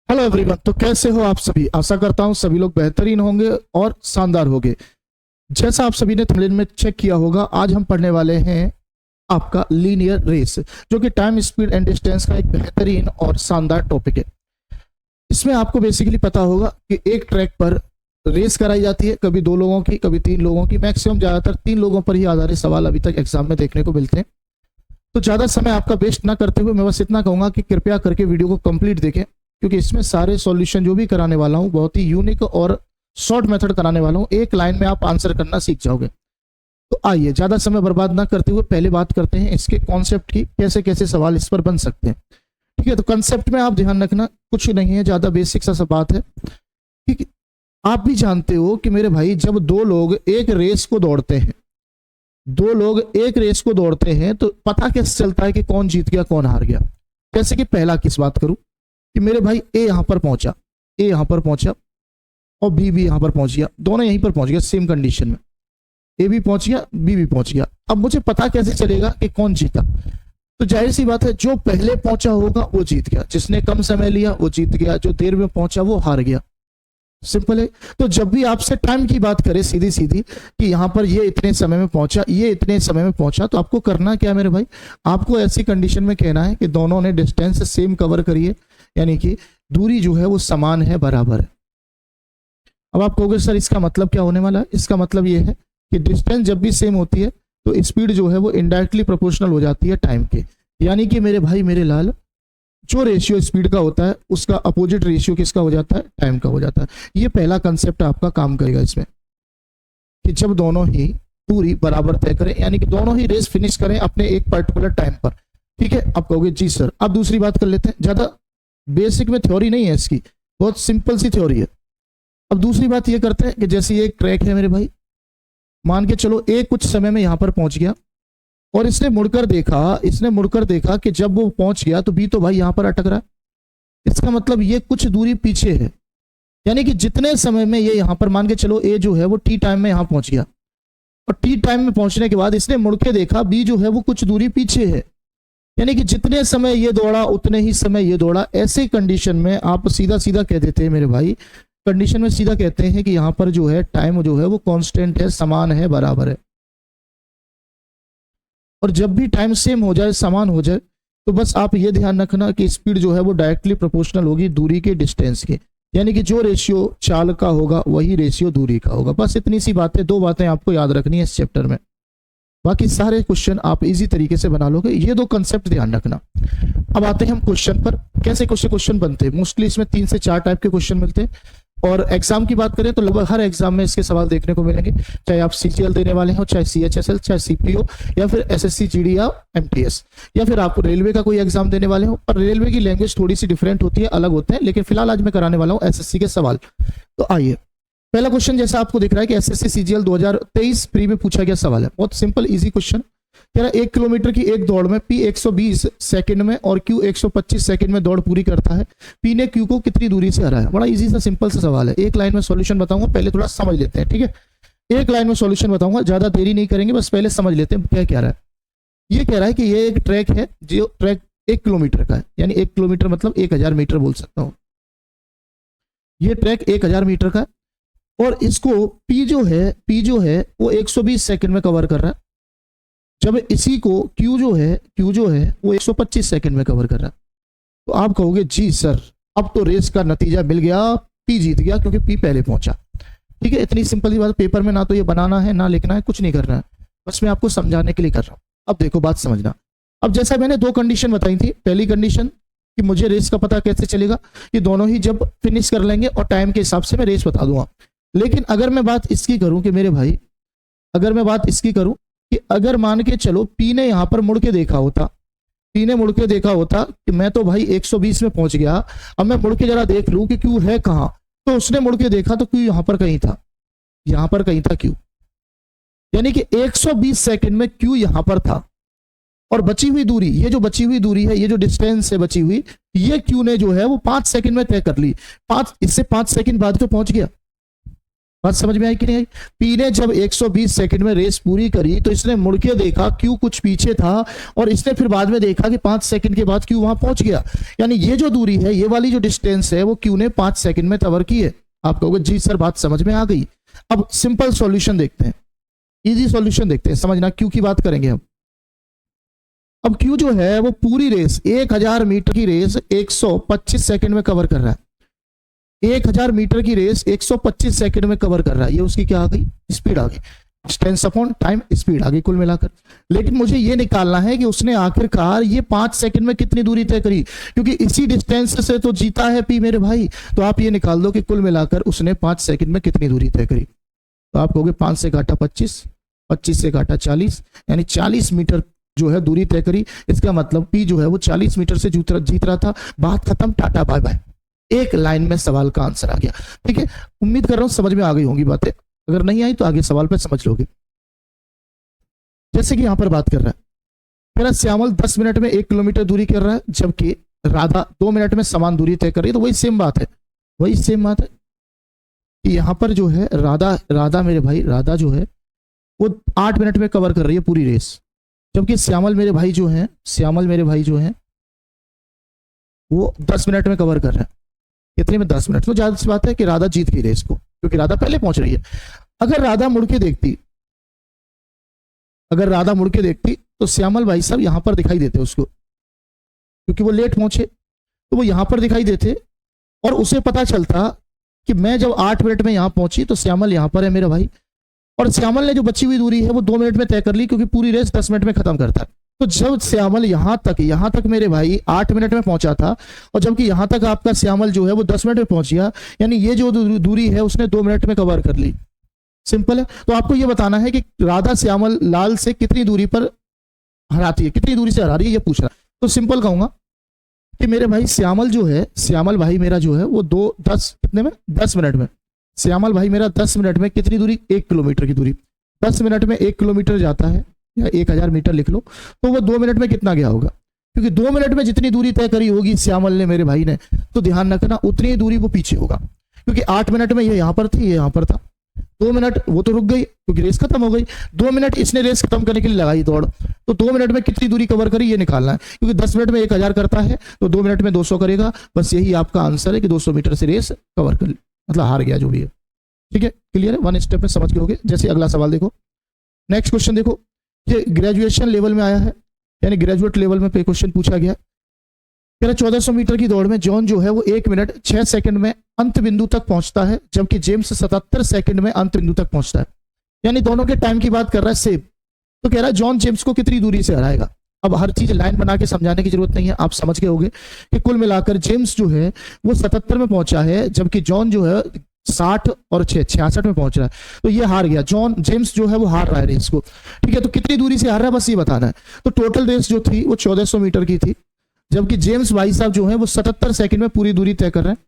Hello everyone. तो कैसे हो आप सभी? आशा करता हूं सभी लोग बेहतरीन होंगे और शानदार होंगे। जैसा आप सभी ने थंबनेल में चेक किया होगा, आज हम पढ़ने वाले हैं आपका लीनियर रेस, जो कि टाइम स्पीड एंड डिस्टेंस का एक बेहतरीन और शानदार टॉपिक है। इसमें आपको बेसिकली पता होगा कि एक ट्रैक पर रेस कराई जाती है, कभी 2 लोगों की, कभी 3 लोगों की, मैक्सिमम ज्यादातर 3 लोगों पर ही आधारित सवाल अभी तक एग्जाम में देखने को मिलते हैं। तो ज्यादा समय आपका वेस्ट ना करते हुए मैं बस इतना कहूंगा कि कृपया करके वीडियो को कंप्लीट देखें, क्योंकि इसमें सारे सॉल्यूशन जो भी कराने वाला हूं बहुत ही यूनिक और शॉर्ट मेथड कराने वाला हूं। एक लाइन में आप आंसर करना सीख जाओगे। तो आइए ज्यादा समय बर्बाद ना करते हुए पहले बात करते हैं इसके कॉन्सेप्ट की, कैसे कैसे सवाल इस पर बन सकते हैं। ठीक है, तो कंसेप्ट में आप ध्यान रखना, कुछ नहीं है, ज्यादा बेसिक सा सब बात है। ठीक है, आप भी जानते हो कि मेरे भाई, जब 2 लोग एक रेस को दौड़ते हैं, 2 लोग एक रेस को दौड़ते हैं, तो पता कैसे चलता है कि कौन जीत गया कौन हार गया? जैसे कि पहला किस बात करूं कि मेरे भाई ए यहां पर पहुंचा, ए यहां पर पहुंचा और बी भी यहां पर पहुंच गया, दोनों यहीं पर पहुंच गए सेम कंडीशन में। ए भी पहुंच गया, बी भी पहुंच गया। अब मुझे पता कैसे चलेगा कि कौन जीता? तो जाहिर सी बात है, जो पहले पहुंचा होगा वो जीत गया, जिसने कम समय लिया वो जीत गया, जो देर में पहुंचा वो हार गया। सिंपल है। तो जब भी आपसे टाइम की बात करें सीधी सीधी कि यहां पर ये इतने समय में पहुंचा, ये इतने समय में पहुंचा, तो आपको करना क्या मेरे भाई? आपको ऐसी कंडीशन में कहना है कि दोनों ने डिस्टेंस सेम कवर करी है, यानी कि दूरी जो है वो समान है, बराबर है। अब आप कहोगे सर इसका मतलब क्या होने वाला है? इसका मतलब ये है कि डिस्टेंस जब भी सेम होती है तो स्पीड जो है वो इनडायरेक्टली प्रोपोर्शनल हो जाती है टाइम के। यानी कि मेरे भाई मेरे लाल, जो रेशियो स्पीड का होता है उसका अपोजिट रेशियो किसका हो जाता है? टाइम का हो जाता है। ये पहला कंसेप्ट आपका काम करेगा इसमें, कि जब दोनों ही दूरी बराबर तय करें, यानी कि दोनों ही रेस फिनिश करें अपने एक पर्टिकुलर टाइम पर। ठीक है, आप कहोगे जी सर। अब दूसरी बात कर लेते हैं, ज्यादा बेसिक में थ्योरी नहीं है इसकी, बहुत सिंपल सी थ्योरी है। अब दूसरी बात ये करते हैं कि जैसे ये एक ट्रैक है मेरे भाई, मान के चलो ए कुछ समय में यहां पर पहुंच गया और इसने मुड़कर देखा कि जब वो पहुंच गया तो बी तो भाई यहां पर अटक रहा है। इसका मतलब ये कुछ दूरी पीछे है, यानी कि जितने समय में ये यहां पर, मान के चलो ए जो है वो टी टाइम में यहां पहुंच गया, और टी टाइम में पहुंचने के बाद इसने मुड़ के देखा बी जो है वो कुछ दूरी पीछे है, यानी कि जितने समय ये दौड़ा उतने ही समय ये दौड़ा। ऐसे कंडीशन में आप सीधा सीधा कह देते हैं मेरे भाई, कंडीशन में सीधा कहते हैं कि यहां पर जो है टाइम जो है वो कांस्टेंट है, समान है, बराबर है। और जब भी टाइम सेम हो जाए, समान हो जाए, तो बस आप ये ध्यान रखना कि स्पीड जो है वो डायरेक्टली प्रोपोर्शनल होगी दूरी के डिस्टेंस के, यानी कि जो रेशियो चाल का होगा वही रेशियो दूरी का होगा। बस इतनी सी बातें, 2 बातें आपको याद रखनी है इस चैप्टर में, बाकी सारे क्वेश्चन आप इजी तरीके से बना लोगे। ये 2 कंसेप्ट ध्यान रखना। अब आते हैं हम क्वेश्चन पर। कैसे क्वेश्चन बनते हैं? मोस्टली इसमें 3 से 4 टाइप के क्वेश्चन मिलते हैं, और एग्जाम की बात करें तो लगभग हर एग्जाम में इसके सवाल देखने को मिलेंगे, चाहे आप सीजीएल देने वाले हो, चाहे सीएचएसएल, चाहे सीपीओ, या फिर एसएससी जीडी या एमटीएस, या फिर आप रेलवे का कोई एग्जाम देने वाले हो। पर रेलवे की लैंग्वेज थोड़ी सी डिफरेंट होती है, अलग होते हैं, लेकिन फिलहाल आज मैं कराने वाला हूँ एसएससी के सवाल। तो आइए, पहला क्वेश्चन जैसा आपको दिख रहा है कि एसएससी सीजीएल 2023 प्री में पूछा गया सवाल है। बहुत सिंपल इजी क्वेश्चन। कह रहा है 1 किलोमीटर की एक दौड़ में पी 120 सेकंड में और क्यू 125 सेकंड में दौड़ पूरी करता है, पी ने क्यू को कितनी दूरी से हराया? बड़ा इजी सा सिंपल सा सवाल है। एक लाइन में सॉल्यूशन बताऊंगा, पहले थोड़ा समझ लेते हैं। ठीक है, एक लाइन में सॉल्यूशन बताऊंगा, ज्यादा देरी नहीं करेंगे, बस पहले समझ लेते हैं क्या कह रहा है। ये कह रहा है कि ये एक ट्रैक है, जो ट्रैक 1 किलोमीटर का है, यानी 1 किलोमीटर मतलब 1000 मीटर बोल सकता हूं। ये ट्रैक 1000 मीटर का है और इसको पी जो है वो 120 सेकंड में कवर कर रहा है, जब इसी को Q जो है वो 125 सेकंड में कवर कर रहा है। तो आप कहोगे जी सर, अब तो रेस का नतीजा मिल गया, P जीत गया क्योंकि P पहले पहुंचा। ठीक है, इतनी सिंपल सी बात। पेपर में ना तो ये बनाना है ना लिखना है, कुछ नहीं करना है, बस मैं आपको समझाने के लिए कर रहा हूं। अब देखो बात समझना। अब जैसा मैंने 2 कंडीशन बताई थी, पहली कंडीशन कि मुझे रेस का पता कैसे चलेगा, कि दोनों ही जब फिनिश कर लेंगे और टाइम के हिसाब से मैं रेस बता दूंगा। लेकिन अगर मैं बात इसकी करूं कि मेरे भाई, अगर मैं बात इसकी करूं कि अगर मान के चलो पी ने यहां पर मुड़ के देखा होता, कि मैं तो भाई 120 में पहुंच गया, अब मैं मुड़ के जरा देख लूं कि क्यू है कहां, तो उसने मुड़ के देखा तो क्यू यहां पर कहीं था, क्यू, यानी कि 120 सेकंड में क्यू यहां पर था। और बची हुई दूरी, ये जो बची हुई दूरी है, ये जो डिस्टेंस है बची हुई, ये क्यू ने जो है वो 5 सेकंड में तय कर ली। इससे 5 सेकंड बाद तो पहुंच गया। बात समझ में आई कि नहीं आई? पी ने जब 120 सेकंड में रेस पूरी करी तो इसने मुड़ के देखा क्यू कुछ पीछे था और इसने फिर बाद में देखा कि 5 सेकंड के बाद क्यू वहां पहुंच गया। यानी ये जो दूरी है, ये वाली जो डिस्टेंस है, वो क्यू ने 5 सेकंड में कवर की है। आप कहोगे जी सर बात समझ में आ गई। अब सिंपल सॉल्यूशन देखते हैं, इजी सॉल्यूशन देखते हैं, समझना क्यू की बात करेंगे हम। अब क्यू जो है वो पूरी रेस 1000 मीटर की रेस 125 सेकंड में कवर कर रहा है। 1000 मीटर की रेस 125 सेकंड में कवर कर रहा है। ये उसकी क्या आ गई? स्पीड आ गई। डिस्टेंस अपॉन टाइम स्पीड आ गई कुल मिलाकर। लेकिन मुझे ये निकालना है कि उसने आखिरकार ये 5 सेकंड में कितनी दूरी तय करी, क्योंकि इसी डिस्टेंस से तो जीता है पी मेरे भाई। तो आप ये निकाल दो कि कुल मिलाकर उसने 5 सेकंड में कितनी दूरी तय करी। तो आप कहोगे 5 से काटा 25, 25 से काटा 40, यानी 40 मीटर जो है दूरी तय करी। इसका मतलब पी जो है वो 40 मीटर से जीत रहा था। बात खत्म, टाटा बाय बाय। एक लाइन में सवाल का आंसर आ गया। ठीक है, उम्मीद कर रहा हूं समझ में आ गई होंगी बातें। अगर नहीं आई तो आगे सवाल पे समझ लोगे। जैसे कि यहां पर बात कर रहा है, मेरा श्यामल 10 मिनट में 1 किलोमीटर दूरी कर रहा है, जबकि राधा 2 मिनट में समान दूरी तय कर रही है। तो वही सेम बात है, वही सेम बात है कि यहां पर जो है राधा मेरे भाई, राधा जो है वो 8 मिनट में कवर कर रही है पूरी रेस, जबकि श्यामल मेरे भाई जो है वो 10 मिनट में कवर कर रहे हैं। कितने में? 10 मिनट। तो ज्यादा सी बात है कि राधा जीत गई रेस को, क्योंकि राधा पहले पहुंच रही है। अगर राधा मुड़ के देखती तो श्यामल भाई साहब यहां पर दिखाई देते उसको, क्योंकि वो लेट पहुंचे तो वो यहां पर दिखाई देते और उसे पता चलता कि मैं जब 8 मिनट में यहां पहुंची तो श्यामल यहां पर है मेरा भाई, और श्यामल ने जो बची हुई दूरी है वो 2 मिनट में तय कर ली, क्योंकि पूरी रेस 10 मिनट में खत्म करता है। तो जब श्यामल यहां तक मेरे भाई 8 मिनट में पहुंचा था, और जबकि यहां तक आपका श्यामल जो है वो 10 मिनट में पहुंच गया, यानी ये जो दूरी है उसने 2 मिनट में कवर कर ली। सिंपल है। तो आपको ये बताना है कि राधा श्यामल लाल से कितनी दूरी पर हराती है, कितनी दूरी से हरा रही है, ये पूछ रहा। तो सिंपल कहूंगा कि मेरे भाई श्यामल भाई मेरा जो है वो 10 मिनट में, श्यामल भाई मेरा 10 मिनट में कितनी दूरी? 1 किलोमीटर की दूरी। 10 मिनट में 1 किलोमीटर जाता है, या 1000 मीटर लिख लो, तो वो 2 मिनट में कितना गया होगा? क्योंकि 2 मिनट में जितनी दूरी तय करी होगी श्यामल ने मेरे भाई ने, तो ध्यान रखना उतनी दूरी वो पीछे होगा, क्योंकि 8 मिनट में ये यहां पर थी, ये यहां पर था। 2 मिनट वो तो रुक गई क्योंकि रेस खत्म हो गई। 2 मिनट इसने रेस खत्म करने के लिए लगाई दौड़, तो 2 मिनट में कितनी दूरी कवर करी ये निकालना है, क्योंकि 10 मिनट में 1000 करता है तो 2 मिनट में 200 करेगा। बस यही आपका आंसर है कि 200 मीटर से रेस कवर कर, मतलब हार गया जो भी है। ठीक है, क्लियर है? 1 स्टेप में समझ गए होगे। जैसे अगला सवाल देखो, नेक्स्ट क्वेश्चन देखो, ये ग्रेजुएशन लेवल में आया है, यानी ग्रेजुएट लेवल में क्वेश्चन पूछा गया। 1400 मीटर की दौड़ में जॉन जो है वो 1 मिनट 6 सेकंड में अंत बिंदु तक पहुंचता है, जबकि जेम्स 77 सेकंड में अंत बिंदु तक पहुंचता है। यानी दोनों के टाइम की बात कर रहा है सेम। तो कह रहा है जॉन जेम्स को कितनी दूरी से हराएगा। अब हर चीज लाइन बना के समझाने की जरूरत नहीं है, आप समझ गए होंगे कि कुल मिलाकर जेम्स जो है वो 77 में पहुंचा है, जबकि जॉन जो है 60 और 6 66 में पहुंच रहा है। तो ये हार गया, जेम्स जो है वो हार रहा है रेस को। ठीक है, तो कितनी दूरी से हार रहा है बस ये बताना है। तो टोटल रेस जो थी वो 1400 मीटर की थी, जबकि जेम्स भाई साहब जो है वो 77 सेकंड में पूरी दूरी तय कर रहे हैं।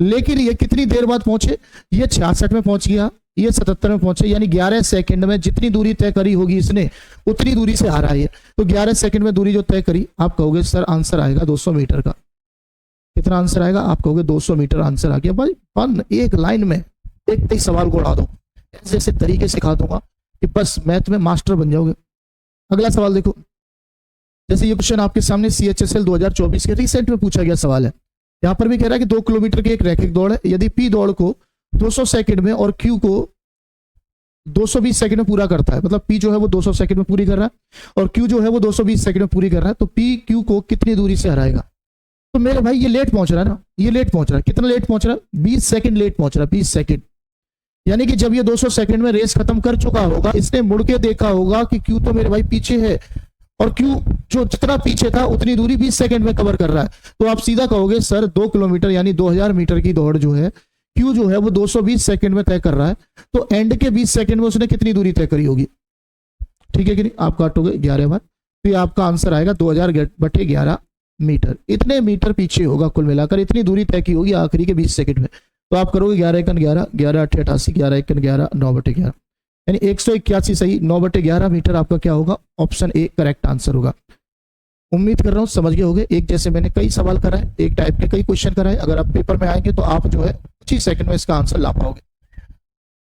लेकिन ये कितनी देर बाद पहुंचे? ये 66 में पहुंच गया, ये 77 में पहुंचे, यानी 11 सेकंड में जितनी दूरी तय करी होगी इसने उतनी दूरी से हारा है। तो 11 सेकंड में दूरी जो तय करी, आप कहोगे सर आंसर आएगा 200 मीटर का। कितना आंसर आएगा? आप कहोगे 200 मीटर आंसर आ गया। भाई फन, एक लाइन में एक सवाल को उड़ा दो, ऐसे तरीके सिखा दूंगा कि बस मैथ में मास्टर बन जाओगे। अगला सवाल देखो, जैसे ये क्वेश्चन आपके सामने CHSL 2024 के रिसेंट में पूछा गया सवाल है। यहां पर भी कह रहा है कि 2 किलोमीटर की एक रैखिक दौड़ है, यदि पी दौड़ को 200 सेकंड में और क्यू को 220 सेकंड में पूरा करता है, मतलब पी जो है वो 200 सेकंड में पूरी कर रहा है और क्यू जो है वो 220 सेकंड में पूरी कर रहा है, तो पी क्यू को कितनी दूरी से हराएगा? तो मेरे भाई ये लेट पहुंच रहा है ना, ये लेट पहुंच रहा है। कितना लेट पहुंच रहा है? 20 सेकंड लेट पहुंच रहा है, 20 सेकंड। यानी कि जब ये 200 सेकंड में रेस खत्म कर चुका होगा, इसने मुड़ के देखा होगा कि क्यू तो मेरे भाई पीछे है, और क्यू जो जितना पीछे था उतनी दूरी 20 सेकंड में कवर कर रहा है। तो आप सीधा कहोगे सर 2 किलोमीटर यानी 2000 मीटर की दौड़ जो है, क्यू जो है वो 220 सेकंड में तय कर रहा है, तो एंड के 20 सेकंड में उसने कितनी दूरी तय करी होगी? ठीक है कि नहीं? आप काटोगे 11 बार, तो ये आपका आंसर आएगा 2000/11 मीटर। इतने मीटर पीछे होगा कुल मिलाकर, इतनी दूरी तय की होगी आखिरी के 20 सेकंड में। तो आप करोगे 11 × 11, 11 × 88, 11 × 11, 9/11, यानी 181 सही, 9/11 मीटर आपका क्या होगा? ऑप्शन ए करेक्ट आंसर होगा। उम्मीद कर रहा हूं समझ गए होंगे। एक जैसे मैंने कई सवाल कराए, एक टाइप के कई क्वेश्चन कराए, अगर आप पेपर में आएंगे तो आप जो है 25 सेकंड में इसका आंसर ला पाओगे।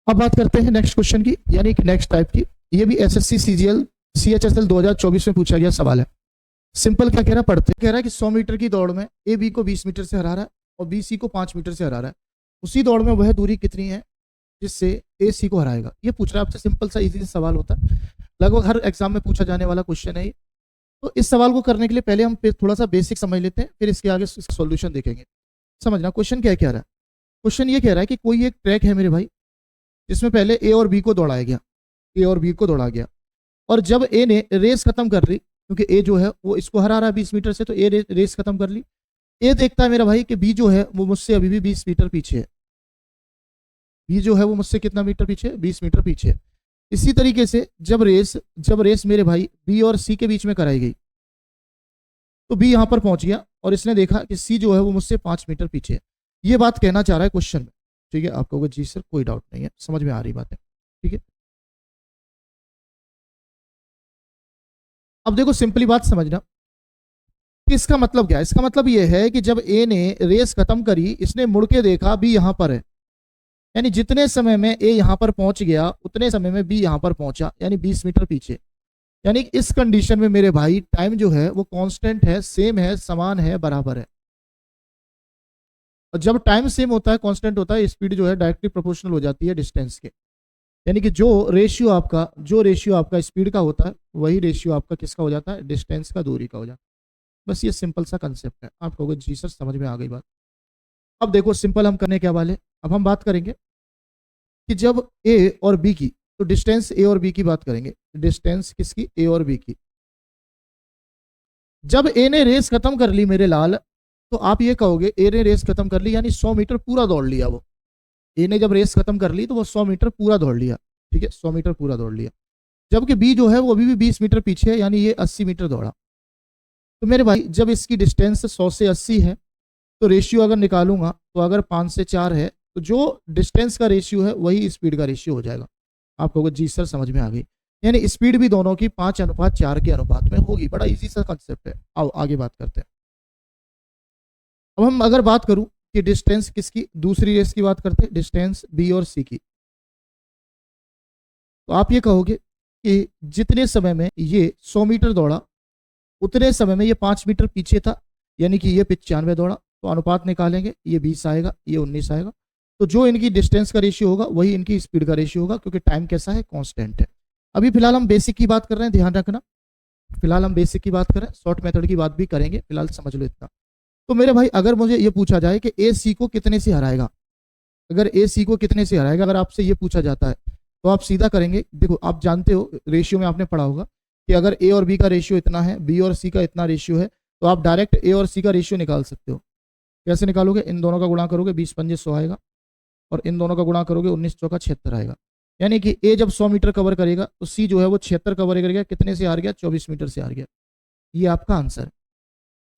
अब बात करते हैं नेक्स्ट क्वेश्चन की, यानी कि नेक्स्ट टाइप की। ये भी एसएससी सीजीएल सीएचएसएल 2024 में पूछा गया सवाल है। सिंपल क्या कह रहा है, पढ़ते कह रहा है कि 100 मीटर की दौड़ में ए बी को 20 मीटर से हरा रहा है और बी सी को 5 मीटर से हरा रहा है। उसी दौड़ में वह दूरी कितनी है जिससे ए सी को हराएगा। ये पूछ रहा है आपसे, सिंपल सा इजी सवाल होता है, लगभग हर एग्जाम में पूछा जाने वाला क्वेश्चन है ये। तो इस सवाल को करने के लिए पहले हम थोड़ा सा बेसिक समझ लेते हैं, फिर इसके आगे सॉल्यूशन देखेंगे। समझना क्वेश्चन क्या कह रहा है। क्वेश्चन ये कह रहा है कि कोई एक ट्रैक है मेरे भाई, जिसमें पहले ए और बी को दौड़ाया गया, ए और बी को दौड़ा गया, और जब ए ने रेस खत्म कर ली, क्योंकि ए जो है वो इसको हरा रहा है 20 मीटर से, तो ए रेस खत्म कर ली। ए देखता है मेरा भाई कि बी जो है वो मुझसे अभी भी 20 मीटर पीछे है। बी जो है वो मुझसे कितना मीटर पीछे है, 20 मीटर पीछे है। इसी तरीके से जब रेस मेरे भाई बी और सी के बीच में कराई गई, तो बी यहां पर पहुंच गया और इसने देखा कि सी जो है वो मुझसे 5 मीटर पीछे है। ये बात कहना चाह रहा है क्वेश्चन में। ठीक है, आप कहोगे जी सर कोई डाउट नहीं है, समझ में आ रही बात है। ठीक है, अब देखो सिंपली बात समझना कि इसका मतलब क्या है। इसका मतलब यह है कि जब ए ने रेस खत्म करी, इसने मुड़ के देखा बी यहां पर है, यानी जितने समय में ए यहां पर पहुंच गया उतने समय में बी यहां पर पहुंचा, यानी 20 मीटर पीछे। यानी इस कंडीशन में मेरे भाई टाइम जो है वो कांस्टेंट है, सेम है, समान है, बराबर है। और जब टाइम सेम होता है, कांस्टेंट होता है, स्पीड जो है डायरेक्टली प्रोपोर्शनल हो जाती है डिस्टेंस के। यानी कि जो रेशियो आपका स्पीड का होता है, वही रेशियो आपका किसका हो जाता है, डिस्टेंस का, दूरी का हो जाता है। बस ये सिंपल सा कंसेप्ट है। आप कहोगे जी सर समझ में आ गई बात। अब देखो सिंपल हम करने क्या वाले, अब हम बात करेंगे कि जब ए और बी की, तो डिस्टेंस ए और बी की बात करेंगे। डिस्टेंस किसकी, ए और बी की। जब ए ने रेस खत्म कर ली मेरे लाल, तो आप ये कहोगे ए ने रेस खत्म कर ली यानी 100 मीटर पूरा दौड़ लिया वो। ए ने जब रेस खत्म कर ली तो वो 100 मीटर पूरा दौड़ लिया। ठीक है, 100 मीटर पूरा दौड़ लिया। जबकि बी जो है वो अभी भी 20 मीटर पीछे है, यानी ये 80 मीटर दौड़ा। तो मेरे भाई जब इसकी डिस्टेंस 100 से 80 है, तो रेशियो अगर निकालूंगा तो अगर 5 से 4 है, तो जो डिस्टेंस का रेशियो है वही स्पीड का रेशियो हो जाएगा। आप कहोगे जी सर समझ में आ गई, यानी स्पीड भी दोनों की 5:4 के अनुपात में होगी। बड़ा इजी सा कंसेप्ट है। आओ आगे बात करते हैं। अब हम अगर बात करूं कि डिस्टेंस किसकी, दूसरी रेस की बात करते हैं, डिस्टेंस बी और सी की। तो आप ये कहोगे कि जितने समय में ये 100 मीटर दौड़ा, उतने समय में ये 5 मीटर पीछे था, यानी कि ये 95 दौड़ा। तो अनुपात निकालेंगे, ये 20 आएगा, ये 19 आएगा। तो जो इनकी डिस्टेंस का रेशियो होगा वही इनकी स्पीड का रेशियो होगा, क्योंकि टाइम कैसा है, कांस्टेंट है। अभी फिलहाल हम बेसिक की बात कर रहे हैं, ध्यान रखना। फिलहाल हम बेसिक की बात करें, शॉर्ट मेथड की बात भी करेंगे, फिलहाल समझ लो इतना। तो मेरे भाई अगर मुझे ये पूछा जाए कि ए सी को कितने से हराएगा, अगर आपसे ये पूछा जाता है, तो आप सीधा करेंगे। देखो आप जानते हो, रेशियो में आपने पढ़ा होगा कि अगर ए और बी का रेशियो इतना है, बी और सी का इतना रेशियो है, तो आप डायरेक्ट ए और सी का रेशियो निकाल सकते हो। कैसे निकालोगे, इन दोनों का गुणा करोगे, 20 पंजे 100 आएगा, और इन दोनों का गुणा करोगे, 19 चौका 76 आएगा। यानी कि ए जब 100 मीटर कवर करेगा तो सी जो है वो 76 कवर करेगा। कितने से हार गया, 24 मीटर से हार गया। ये आपका आंसर है।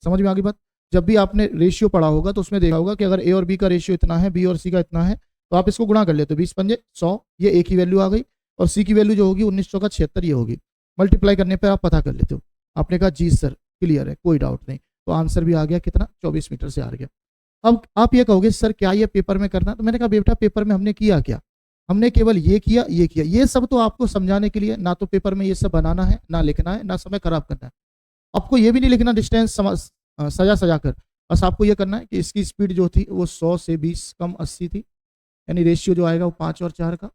समझ में आ गई बात। जब भी आपने रेशियो पढ़ा होगा तो उसमें देखा होगा कि अगर ए और बी का रेशियो इतना है, बी और सी का इतना है, तो आप इसको गुणा कर लेते हो, 20 पंजे 100, ये एक ही वैल्यू आ गई, और सी की वैल्यू जो होगी 19 चौका 76 ये होगी। मल्टीप्लाई करने पर आप पता कर लेते हो। आपने कहा जी सर क्लियर है, कोई डाउट नहीं। तो आंसर भी आ गया कितना, 24 मीटर से हार गया। अब आप ये कहोगे सर क्या ये पेपर में करना, तो मैंने कहा बेटा पेपर में हमने किया क्या, हमने केवल ये किया, ये सब तो आपको समझाने के लिए, ना तो पेपर में ये सब बनाना है, ना लिखना है, ना समय खराब करना है। आपको ये भी नहीं लिखना डिस्टेंस सजा कर, बस आपको ये करना है कि इसकी स्पीड जो थी वो 100 से 20 कम 80 थी, यानी रेशियो जो आएगा वो 5 और 4 का।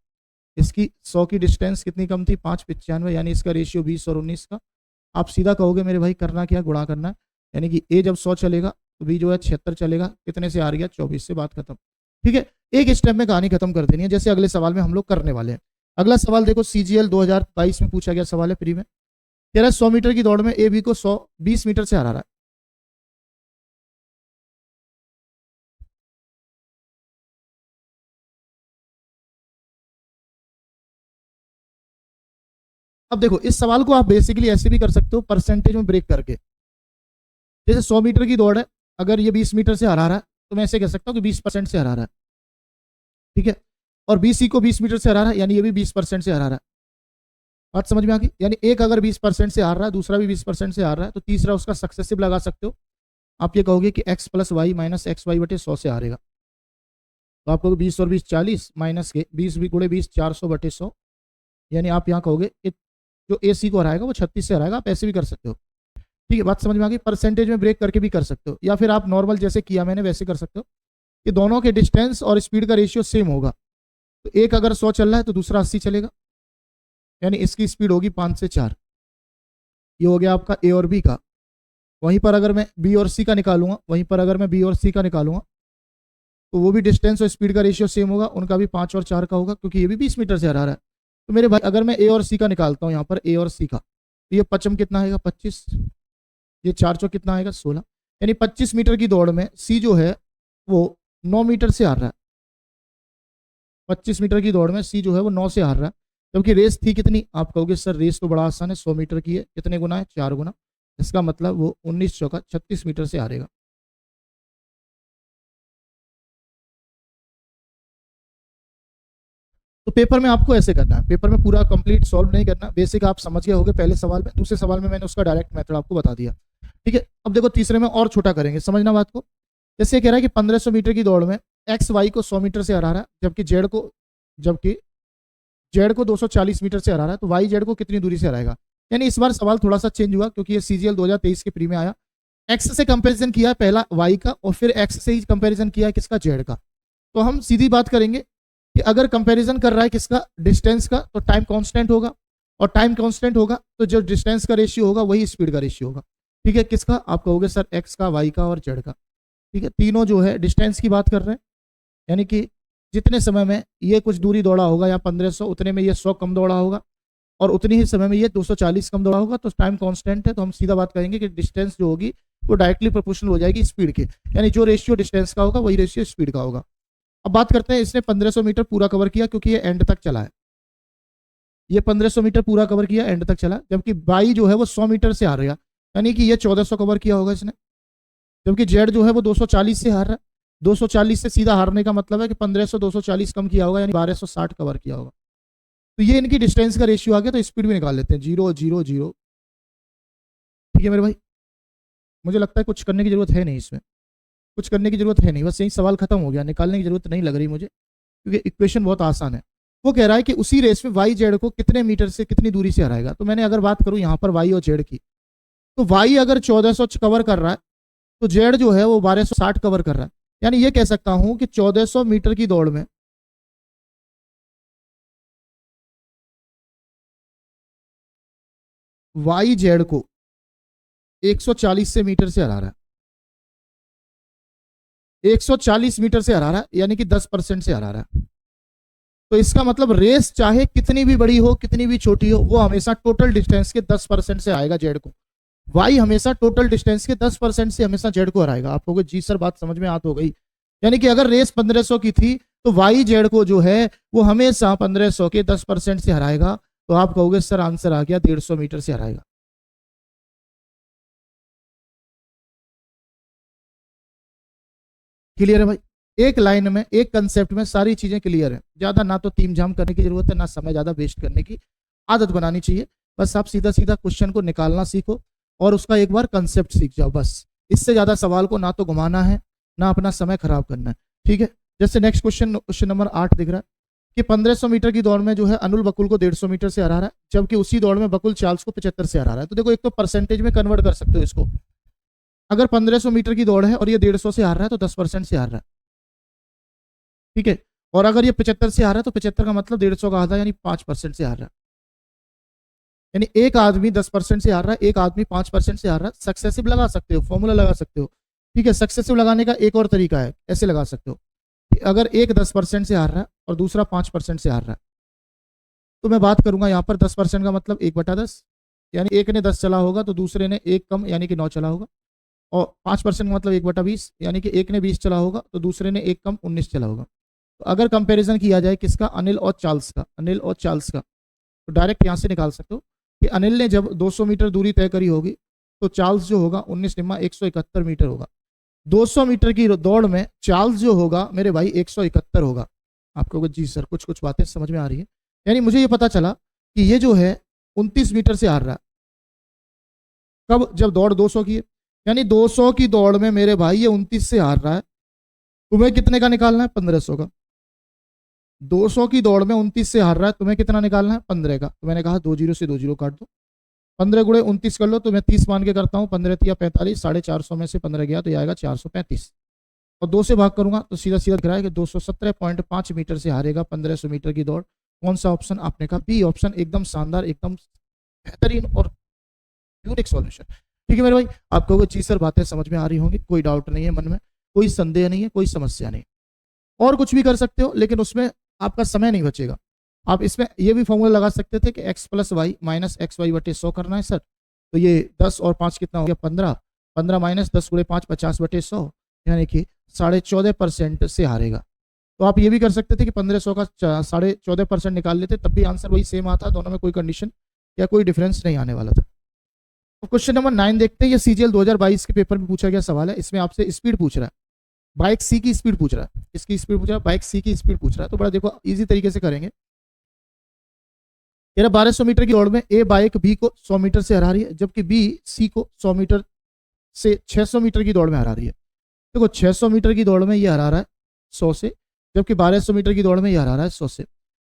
इसकी 100 की डिस्टेंस कितनी कम थी, 5:95, यानी इसका रेशियो 20 और 19 का। आप सीधा कहोगे मेरे भाई करना क्या, गुणा करना है। यानी कि ए जब 100 चलेगा तो बी जो है 76 चलेगा। कितने से हार गया, 24 से, बात खत्म। ठीक है, एक स्टेप में कहानी खत्म कर देनी है, जैसे अगले सवाल में हम लोग करने वाले हैं। अगला सवाल देखो, सीजीएल 2022 में पूछा गया सवाल है, फ्री में। कह रहा है 100 मीटर की दौड़ में ए बी को 20 मीटर से हरा रहा है। अब देखो इस सवाल को आप बेसिकली ऐसे भी कर सकते हो, परसेंटेज में ब्रेक करके। जैसे 100 मीटर की दौड़ है, अगर ये 20 मीटर से हरा रहा है, तो मैं ऐसे कह सकता हूँ कि 20% से हरा रहा है। ठीक है, और बीसी को 20 मीटर से हरा रहा है, यानी ये भी 20% से हरा रहा है। बात समझ में आ गई। यानी एक अगर 20% से हार रहा है, दूसरा भी 20% से हार रहा है, तो तीसरा उसका सक्सेसिव लगा सकते हो। आप ये कहोगे कि x + y - xy/100 से हारेगा। तो आप कहोगे 20 और 20 40 माइनस के 20 भी गुणे 20 400/100, यानी आप यहाँ कहोगे जो ए सी को हराएगा वो 36 से हराएगा। आप ऐसे भी कर सकते हो, ठीक है, बात समझ में आ गई। परसेंटेज में ब्रेक करके भी कर सकते हो, या फिर आप नॉर्मल जैसे किया मैंने वैसे कर सकते हो कि दोनों के डिस्टेंस और स्पीड का रेशियो सेम होगा। तो एक अगर 100 चल रहा है तो दूसरा 80 चलेगा, यानी इसकी स्पीड होगी 5 से 4। ये हो गया आपका ए और बी का। वहीं पर अगर मैं बी और सी का निकालूंगा, तो वो भी डिस्टेंस और स्पीड का रेशियो सेम होगा, उनका भी 5 और 4 का होगा, क्योंकि ये भी 20 मीटर से हरा रहा है। तो मेरे भाई अगर मैं ए और सी का निकालता हूँ, यहाँ पर ए और सी का, तो ये 55 कितना आएगा 25, ये 4 चौक कितना आएगा 16, यानी 25 मीटर की दौड़ में सी जो है वो 9 मीटर से हार रहा है। 25 मीटर की दौड़ में सी जो है वो 9 से हार रहा है, जबकि रेस थी कितनी। आप कहोगे सर रेस तो बड़ा आसान है, 100 मीटर की है, कितने गुना है 4 गुना, इसका मतलब वो 19 चौका 36 मीटर से हारेगा। तो पेपर में आपको ऐसे करना है, पेपर में पूरा कंप्लीट सॉल्व नहीं करना, बेसिक आप समझ गए होगे पहले सवाल में। दूसरे सवाल में मैंने उसका डायरेक्ट मेथड आपको बता दिया, ठीक है। अब देखो तीसरे में और छोटा करेंगे, समझना बात को। जैसे कह रहा है कि 1500 मीटर की दौड़ में एक्स वाई को 100 मीटर से हरा रहा है, जबकि जेड को 240 मीटर से हरा रहा है, तो वाई जेड को कितनी दूरी से हराएगा। यानी इस बार सवाल थोड़ा सा चेंज हुआ, क्योंकि ये सीजीएल 2023 के प्री में आया। एक्स से कंपेरिजन किया पहला वाई का, और फिर एक्स से ही कंपेरिजन किया किसका जेड का। तो हम सीधी बात करेंगे कि अगर कंपैरिजन कर रहा है किसका डिस्टेंस का, तो टाइम कांस्टेंट होगा, और टाइम कांस्टेंट होगा तो जो डिस्टेंस का रेशियो होगा वही स्पीड का रेशियो होगा, ठीक है। किसका आप कहोगे सर एक्स का, वाई का और जेड का, ठीक है। तीनों जो है डिस्टेंस की बात कर रहे हैं, यानी कि जितने समय में ये कुछ दूरी दौड़ा होगा या 1500, उतने में ये 100 कम दौड़ा होगा, और उतनी ही समय में ये 240 कम दौड़ा होगा। तो टाइम कांस्टेंट है, तो हम सीधा बात करेंगे कि डिस्टेंस जो होगी वो डायरेक्टली प्रोपोर्शनल हो जाएगी स्पीड के, यानी जो रेशियो डिस्टेंस का होगा वही रेशियो स्पीड का होगा। अब बात करते हैं, इसने 1500 मीटर पूरा कवर किया, क्योंकि ये एंड तक चला है। ये 1500 मीटर पूरा कवर किया, एंड तक चला, जबकि बाई जो है वो 100 मीटर से हार रहा, यानी कि ये 1400 कवर किया होगा इसने, जबकि जेड जो है वो 240 से हार रहा है। 240 से सीधा हारने का मतलब है कि 1500 240 कम किया होगा, यानी 1260 कवर किया होगा। तो ये इनकी डिस्टेंस का रेशियो आ गया, तो स्पीड भी निकाल लेते हैं 0 0 0, ठीक है मेरे भाई। मुझे लगता है कुछ करने की जरूरत है नहीं, इसमें कुछ करने की जरूरत है नहीं, बस यही सवाल खत्म हो गया, निकालने की जरूरत नहीं लग रही मुझे, क्योंकि इक्वेशन बहुत आसान है। वो कह रहा है कि उसी रेस में वाई जेड को कितने मीटर से कितनी दूरी से हराएगा। तो मैंने अगर बात करूं यहाँ पर वाई और जेड की, तो वाई अगर 1400 कवर कर रहा है, तो जेड जो है वो 1260 कवर कर रहा है। यानी ये कह सकता हूं कि 1400 मीटर की दौड़ में वाई जेड को 140 से मीटर से हरा रहा है, 140 मीटर से हरा रहा है, यानी कि 10% से हरा रहा है। तो इसका मतलब रेस चाहे कितनी भी बड़ी हो कितनी भी छोटी हो, वो हमेशा टोटल डिस्टेंस के 10% से आएगा जेड को। वाई हमेशा टोटल डिस्टेंस के 10% से हमेशा जेड को हराएगा। आप कहोगे जी सर बात समझ में आ तो गई, यानी कि अगर रेस 1500 की थी तो वाई जेड को जो है वो हमेशा 1500 के 10% से हराएगा। तो आप कहोगे सर आंसर आ गया 150 मीटर से हराएगा। क्लियर है भाई, एक लाइन में एक कंसेप्ट में सारी चीजें क्लियर है, ज्यादा ना तो तीम झाम करने की जरूरत है, ना समय ज्यादा वेस्ट करने की आदत बनानी चाहिए। बस आप सीधा सीधा क्वेश्चन को निकालना सीखो और उसका एक बार कंसेप्ट सीख जाओ, बस इससे ज्यादा सवाल को ना तो घुमाना है ना अपना समय खराब करना है, ठीक है। जैसे नेक्स्ट क्वेश्चन, क्वेश्चन नंबर 8 दिख रहा है कि 1500 मीटर की दौड़ में जो है अनुल बकुल को 150 मीटर से हरा रहा है, जबकि उसी दौड़ में बकुल चार्ल्स को 75 से हरा रहा है। तो देखो एक तो परसेंटेज में कन्वर्ट कर सकते हो इसको, अगर 1500 मीटर की दौड़ है और ये 150 से हार रहा है तो 10% से हार रहा है, ठीक है। और अगर ये 75 से हार रहा है तो 75 का मतलब 150 का आधा, यानी 5% से हार रहा है। यानी एक आदमी 10% से हार रहा है, एक आदमी 5% से हार रहा है। सक्सेसिव लगा सकते हो, फॉर्मूला लगा सकते हो, ठीक है। सक्सेसिव लगाने का एक और तरीका है, ऐसे लगा सकते हो कि अगर एक 10% से हार रहा है और दूसरा 5% से हार रहा है, तो मैं बात करूंगा यहाँ पर 10% का मतलब 1/10, यानी एक ने 10 चला होगा तो दूसरे ने एक कम यानी कि 9 चला होगा। और 5% का मतलब 1/20, यानी कि एक ने 20 चला होगा तो दूसरे ने एक कम 19 चला होगा। तो अगर कंपैरिजन किया जाए किसका, अनिल और चार्ल्स का, अनिल और चार्ल्स का, तो डायरेक्ट यहाँ से निकाल सकते हो कि अनिल ने जब 200 मीटर दूरी तय करी होगी तो चार्ल्स जो होगा 19 निम्मा 171 मीटर होगा। 200 मीटर की दौड़ में चार्ल्स जो होगा मेरे भाई 171 होगा। आपको जी सर कुछ कुछ बातें समझ में आ रही है। यानी मुझे ये पता चला कि ये जो है 29 मीटर से हार रहा है, कब, जब दौड़ 200 की है, यानी 200 की दौड़ में मेरे भाई ये 29 से हार रहा है, तुम्हें कितने का निकालना है? 1500 का। 200 की दौड़ में 29 से हार रहा है, तुम्हें कितना निकालना है? 15 का। तो मैंने कहा 20 से 20 काट दो, 15 गुणे 29 कर लो, तो मैं 30 मान के करता हूँ, 15 या 45, 450 में से 15 गया तो ये आएगा 435, और 2 से भाग करूंगा तो सीधा सीधा दिख रहा है कि 217.5 मीटर से हारेगा 1500 मीटर की दौड़। कौन सा ऑप्शन? आपने कहा बी ऑप्शन। एकदम शानदार, एकदम बेहतरीन और यूनिक सॉल्यूशन। ठीक है मेरे भाई, आपको जी सर बातें समझ में आ रही होंगी, कोई डाउट नहीं है मन में, कोई संदेह नहीं है, कोई समस्या नहीं। और कुछ भी कर सकते हो, लेकिन उसमें आपका समय नहीं बचेगा। आप इसमें ये भी फॉर्मूला लगा सकते थे कि x plus y minus x y बटे 100 करना है सर, तो ये 10 और 5 कितना हो गया? 15, 15 माइनस 10 गुणे 5 50 बटे 100, यानी कि 14.5% से हारेगा। तो आप ये भी कर सकते थे कि 1500 का 14.5% निकाल लेते, तब भी आंसर वही सेम आता, दोनों में कोई कंडीशन या कोई डिफरेंस नहीं आने वाला था। तो क्वेश्चन नंबर 9 देखते हैं। ये सीजीएल 2022 के पेपर में पूछा गया सवाल है। इसमें आपसे स्पीड पूछ रहा है, बाइक सी की स्पीड पूछ रहा है। किसकी स्पीड पूछ रहा है? बाइक सी की स्पीड पूछ रहा है। तो बड़ा देखो इजी तरीके से करेंगे। 1200 मीटर की दौड़ में ए बाइक बी को 100 मीटर से हरा रही है, जबकि बी सी को 100 मीटर से 600 मीटर की दौड़ में हरा रही है। देखो 600 मीटर की दौड़ में ये हरा रहा है 100 से, जबकि 1200 मीटर की दौड़ में ये हरा रहा है 100 से।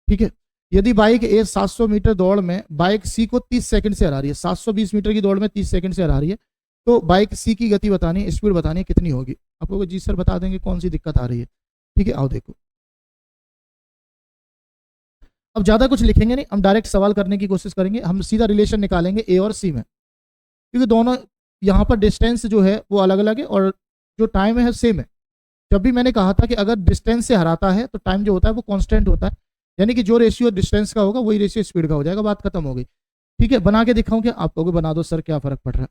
ठीक है, यदि बाइक ए 700 मीटर दौड़ में बाइक सी को 30 सेकंड से हरा रही है, 720 मीटर की दौड़ में 30 सेकंड से हरा रही है, तो बाइक सी की गति बतानी है, स्पीड बतानी है, कितनी होगी? आपको जी सर बता देंगे कौन सी दिक्कत आ रही है। ठीक है, आओ देखो। अब ज्यादा कुछ लिखेंगे नहीं, हम डायरेक्ट सवाल करने की कोशिश करेंगे। हम सीधा रिलेशन निकालेंगे ए और सी में, क्योंकि दोनों यहाँ पर डिस्टेंस जो है वो अलग अलग है और जो टाइम है सेम है। जब भी मैंने कहा था कि अगर डिस्टेंस से हराता है तो टाइम जो होता है वो कांस्टेंट होता है, यानी कि जो रेशियो डिस्टेंस का होगा वही रेशियो स्पीड का हो जाएगा, बात खत्म हो गई। ठीक है, बना के दिखाऊं क्या? आप कहोगे बना दो सर, क्या फर्क पड़ रहा है।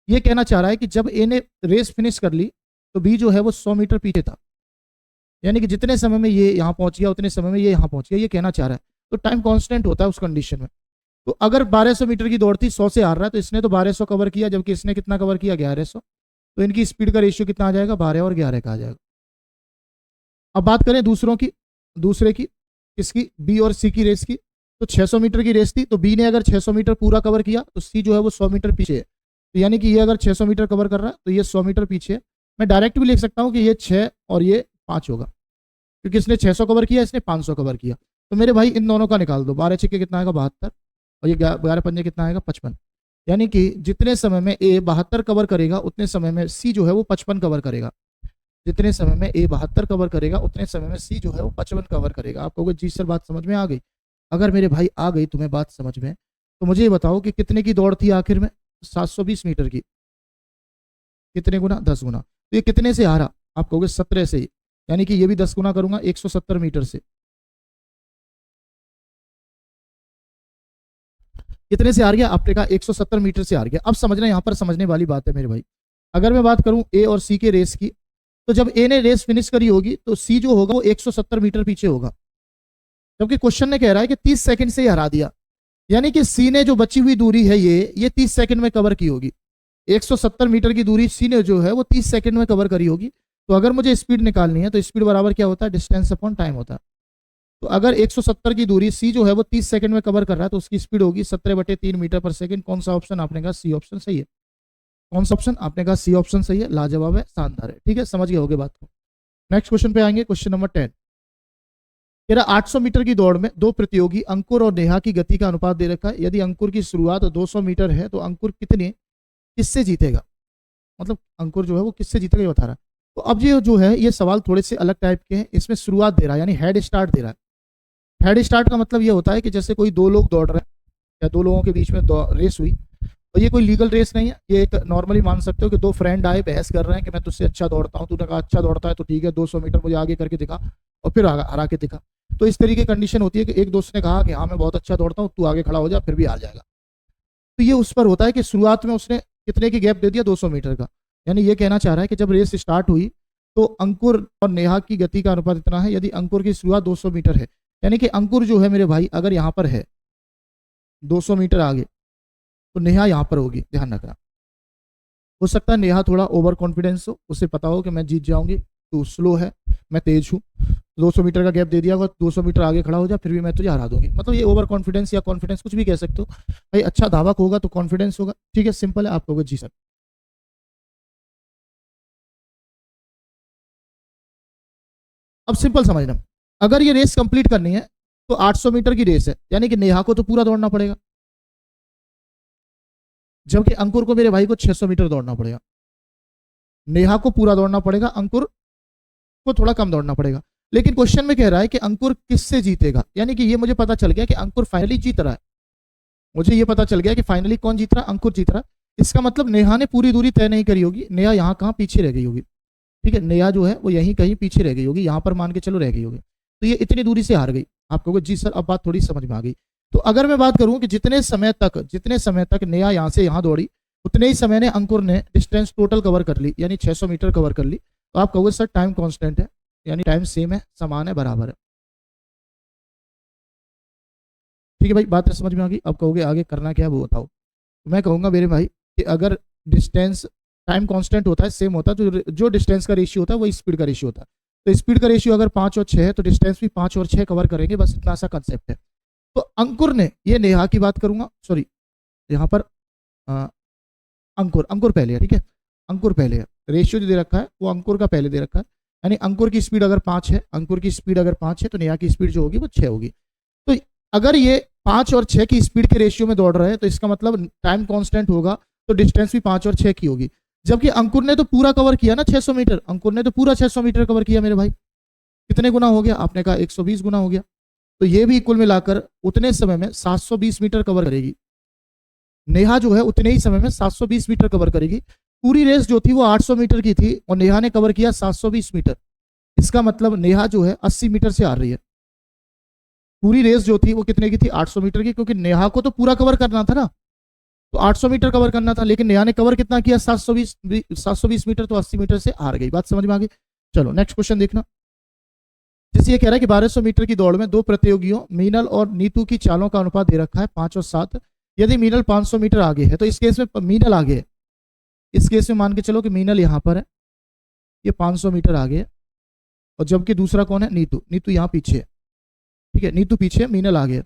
ये कहना चाह रहा है कि जब ए ने रेस फिनिश कर ली तो बी जो है वो 100 मीटर पीछे था, यानी कि जितने समय में ये यहाँ पहुंच गया उतने समय में ये यहाँ पहुंच गया, ये कहना चाह रहा है। तो टाइम कांस्टेंट होता है उस कंडीशन में। तो अगर 1200 मीटर की दौड़ थी, 100 से हार रहा है, तो इसने तो 1200 कवर किया, जबकि इसने कितना कवर किया? 1100। तो इनकी स्पीड का रेशियो कितना आ जाएगा? 12 और 11 का आ जाएगा। अब बात करें दूसरे की, किसकी? बी और सी की रेस की। तो 600 मीटर की रेस थी, तो बी ने अगर 600 मीटर पूरा कवर किया तो सी जो है वो 100 मीटर पीछे है। तो यानी कि ये अगर 600 मीटर कवर कर रहा है तो ये 100 मीटर पीछे है। मैं डायरेक्ट भी लिख सकता हूँ कि ये 6 और ये 5 होगा, क्योंकि इसने 600 कवर किया, इसने 500 कवर किया। तो मेरे भाई इन दोनों का निकाल दो। 12 छक्के कितना आएगा? 72, और ये 12 पंजे कितना आएगा? 55। यानी कि जितने समय में ए 72 कवर करेगा उतने समय में सी जो है वो 55 कवर करेगा। जितने समय में ए 72 कवर करेगा उतने समय में सी जो है वो 55 कवर करेगा। आप कहोगे जी सर बात समझ में आ गई। अगर मेरे भाई आ गई तुम्हें बात समझ में, तो मुझे ये बताओ कि कितने की दौड़ थी आखिर में? 720 मीटर की। कितने गुना? 10 गुना। तो ये कितने से हारा? आप कहोगे 17 से ही, यानी कि ये भी 10 गुना करूंगा 170 मीटर से। कितने से हार गया? आपने कहा 170 मीटर से हार गया। अब समझना, यहाँ पर समझने वाली बात है मेरे भाई। अगर मैं बात करूं ए और सी के रेस की, तो जब ए ने रेस फिनिश करी होगी तो सी जो होगा वो 170 मीटर पीछे होगा, जबकि क्वेश्चन ने कह रहा है कि 30 सेकंड से ही हरा दिया, यानी कि सी ने जो बची हुई दूरी है ये 30 सेकंड में कवर की होगी। 170 मीटर की दूरी सी ने जो है वो 30 सेकंड में कवर करी होगी। तो अगर मुझे स्पीड निकालनी है तो स्पीड बराबर क्या होता है? डिस्टेंस अपॉन टाइम होता है। तो अगर 170 की दूरी सी जो है वो 30 सेकंड में कवर कर रहा है तो उसकी स्पीड होगी 17/3 मीटर पर सेकंड। कौन सा ऑप्शन? आपने कहा सी ऑप्शन सही है। कौन सा ऑप्शन? आपने कहा सी ऑप्शन सही है। लाजवाब है, शानदार है। ठीक है, समझ गए होगे बात को। नेक्स्ट क्वेश्चन पे आएंगे, क्वेश्चन नंबर 10। तेरा 800 मीटर की दौड़ में दो प्रतियोगी अंकुर और नेहा की गति का अनुपात दे रखा है। यदि अंकुर की शुरुआत 200 मीटर है तो अंकुर किससे जीतेगा? मतलब अंकुर जो है वो किससे जीतेगा ये बता रहा है। तो अब ये जो है ये सवाल थोड़े से अलग टाइप के हैं। इसमें शुरुआत दे रहा है, यानी हेड स्टार्ट दे रहा है। हेड स्टार्ट का मतलब ये होता है कि जैसे कोई दो लोग दौड़ रहे हैं या दो लोगों के बीच में रेस हुई, तो ये कोई लीगल रेस नहीं है। ये एक नॉर्मली मान सकते हो कि दो फ्रेंड आए, बहस कर रहे हैं कि मैं तुझसे अच्छा दौड़ता हूँ। तूने कहा अच्छा दौड़ता है तो ठीक है, 200 मीटर मुझे आगे करके दिखा, और फिर हरा के दिखा। तो इस तरीके की कंडीशन होती है कि एक दोस्त ने कहा कि हाँ मैं बहुत अच्छा दौड़ता हूँ, तू आगे खड़ा हो जा, फिर भी आ जाएगा। तो ये उस पर होता है कि शुरुआत में उसने कितने की गैप दे दिया? 200 मीटर का। यानी ये कहना चाह रहा है कि जब रेस स्टार्ट हुई तो अंकुर और नेहा की गति का अनुपात इतना है। यदि अंकुर की शुरुआत 200 मीटर है, यानी कि अंकुर जो है मेरे भाई अगर यहाँ पर है 200 मीटर आगे, तो नेहा यहाँ पर होगी, ध्यान रखना। हो सकता है नेहा थोड़ा ओवर कॉन्फिडेंस हो, उसे पता हो कि मैं जीत जाऊंगी, तू स्लो है, मैं तेज हूँ, 200 मीटर का गैप दे दिया होगा, 200 मीटर आगे खड़ा हो जा, फिर भी मैं तुझे हरा दूंगी। मतलब ये ओवर कॉन्फिडेंस या कॉन्फिडेंस कुछ भी कह सकते हो भाई। अच्छा धावक होगा तो कॉन्फिडेंस होगा। ठीक है, सिंपल है। आप कहोगे जी सर। अब सिंपल समझना, अगर ये रेस कंप्लीट करनी है तो 800 मीटर की रेस है, यानी कि नेहा को तो पूरा दौड़ना पड़ेगा, जबकि अंकुर को, मेरे भाई को 600 मीटर दौड़ना पड़ेगा। नेहा को पूरा दौड़ना पड़ेगा, अंकुर को थोड़ा कम दौड़ना पड़ेगा। लेकिन क्वेश्चन में कह रहा है कि अंकुर किससे जीतेगा, यानी कि ये मुझे पता चल गया कि अंकुर फाइनली जीत रहा है। मुझे ये पता चल गया कि फाइनली कौन जीत रहा है, अंकुर जीत रहा है। इसका मतलब नेहा ने पूरी दूरी तय नहीं करी होगी, नेहा यहाँ कहाँ पीछे रह गई होगी। ठीक है, नेहा जो है वो यहीं कहीं पीछे रह गई होगी, यहाँ पर मान के चलो रह गई होगी, तो ये इतनी दूरी से हार गई। आप कहोगे जी सर अब बात थोड़ी समझ में आ गई। तो अगर मैं बात करूं कि जितने समय तक नेहा यहाँ से यहाँ दौड़ी, उतने ही समय ने अंकुर ने डिस्टेंस टोटल कवर कर ली, यानी 600 मीटर कवर कर ली। तो आप कहोगे सर टाइम कांस्टेंट है, यानी टाइम सेम है, समान है, बराबर है। ठीक है भाई, बात समझ में आ गई। अब कहोगे आगे करना क्या है वो बताओ। तो मैं कहूंगा मेरे भाई कि अगर डिस्टेंस टाइम कांस्टेंट होता है, सेम होता है, तो जो डिस्टेंस का रेशियो होता है वो स्पीड का रेशियो होता है। तो स्पीड का रेशियो अगर 5 और 6 है तो डिस्टेंस भी 5 और 6 कवर करेंगे, बस इतना सा कंसेप्ट है। तो अंकुर ने, ये नेहा की बात करूंगा, सॉरी यहाँ पर अंकुर पहले है। ठीक है, अंकुर पहले है, रेशियो जो दे रखा है वो अंकुर का पहले दे रखा है, यानी अंकुर की स्पीड अगर 5 है, अंकुर की स्पीड अगर 5 है तो नेहा की स्पीड जो होगी वो 6 होगी। तो अगर ये 5 और 6 की स्पीड के रेशियो में दौड़ रहे हैं तो इसका मतलब टाइम कांस्टेंट होगा, तो डिस्टेंस भी 5 और 6 की होगी। जबकि अंकुर ने तो पूरा कवर किया ना 600 मीटर, अंकुर ने तो पूरा 600 मीटर कवर किया मेरे भाई। कितने गुना हो गया, आपने कहा 120 गुना हो गया। तो ये भी कुल मिलाकर उतने समय में 720 मीटर कवर करेगी। नेहा जो है उतने ही समय में 720 मीटर कवर करेगी। पूरी रेस जो थी वो 800 मीटर की थी और नेहा ने कवर किया 720 मीटर। इसका मतलब नेहा जो है 80 मीटर से आ रही है। पूरी रेस जो थी वो कितने की थी, 800 मीटर की, क्योंकि नेहा को तो पूरा कवर करना था ना, तो 800 मीटर कवर करना था, लेकिन नेहा ने कवर कितना किया, 720 मीटर, तो 80 मीटर से हार गई। बात समझ में आ गई। चलो नेक्स्ट क्वेश्चन देखना। जैसे ये कह रहा है कि 1200 मीटर की दौड़ में दो प्रतियोगियों मीनल और नीतू की चालों का अनुपात दे रखा है 5 और 7। यदि मीनल 500 मीटर आगे है, तो इस केस में मीनल आगे है, इस केस में मान के चलो कि मीनल यहाँ पर है, ये 500 मीटर आगे है, और जबकि दूसरा कौन है, नीतू, नीतू यहाँ पीछे है। ठीक है, नीतू पीछे है, मीनल आगे है,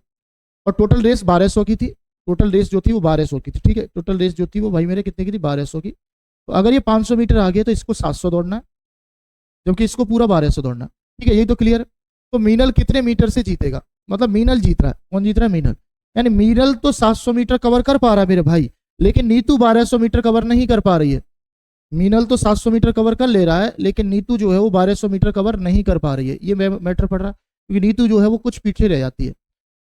और टोटल रेस 1200 की थी, टोटल रेस जो थी वो 1200 की थी। ठीक है, टोटल रेस जो थी वो भाई मेरे कितने की थी, 1200 की। तो अगर ये 500 मीटर आगे है तो इसको 700 दौड़ना है, जबकि इसको पूरा 1200 दौड़ना है। ठीक है, यही तो क्लियर है। तो मीनल कितने मीटर से जीतेगा, मतलब मीनल जीत रहा है, कौन जीत रहा है, मीनल। यानी मीनल तो 700 मीटर कवर कर पा रहा है मेरे भाई, लेकिन नीतू 1200 मीटर कवर नहीं कर पा रही है। मीनल तो 700 मीटर कवर कर ले रहा है, लेकिन नीतू जो है वो 1200 मीटर कवर नहीं कर पा रही है। ये मैटर पड़ रहा है, क्योंकि नीतू जो है वो कुछ पीछे रह जाती है,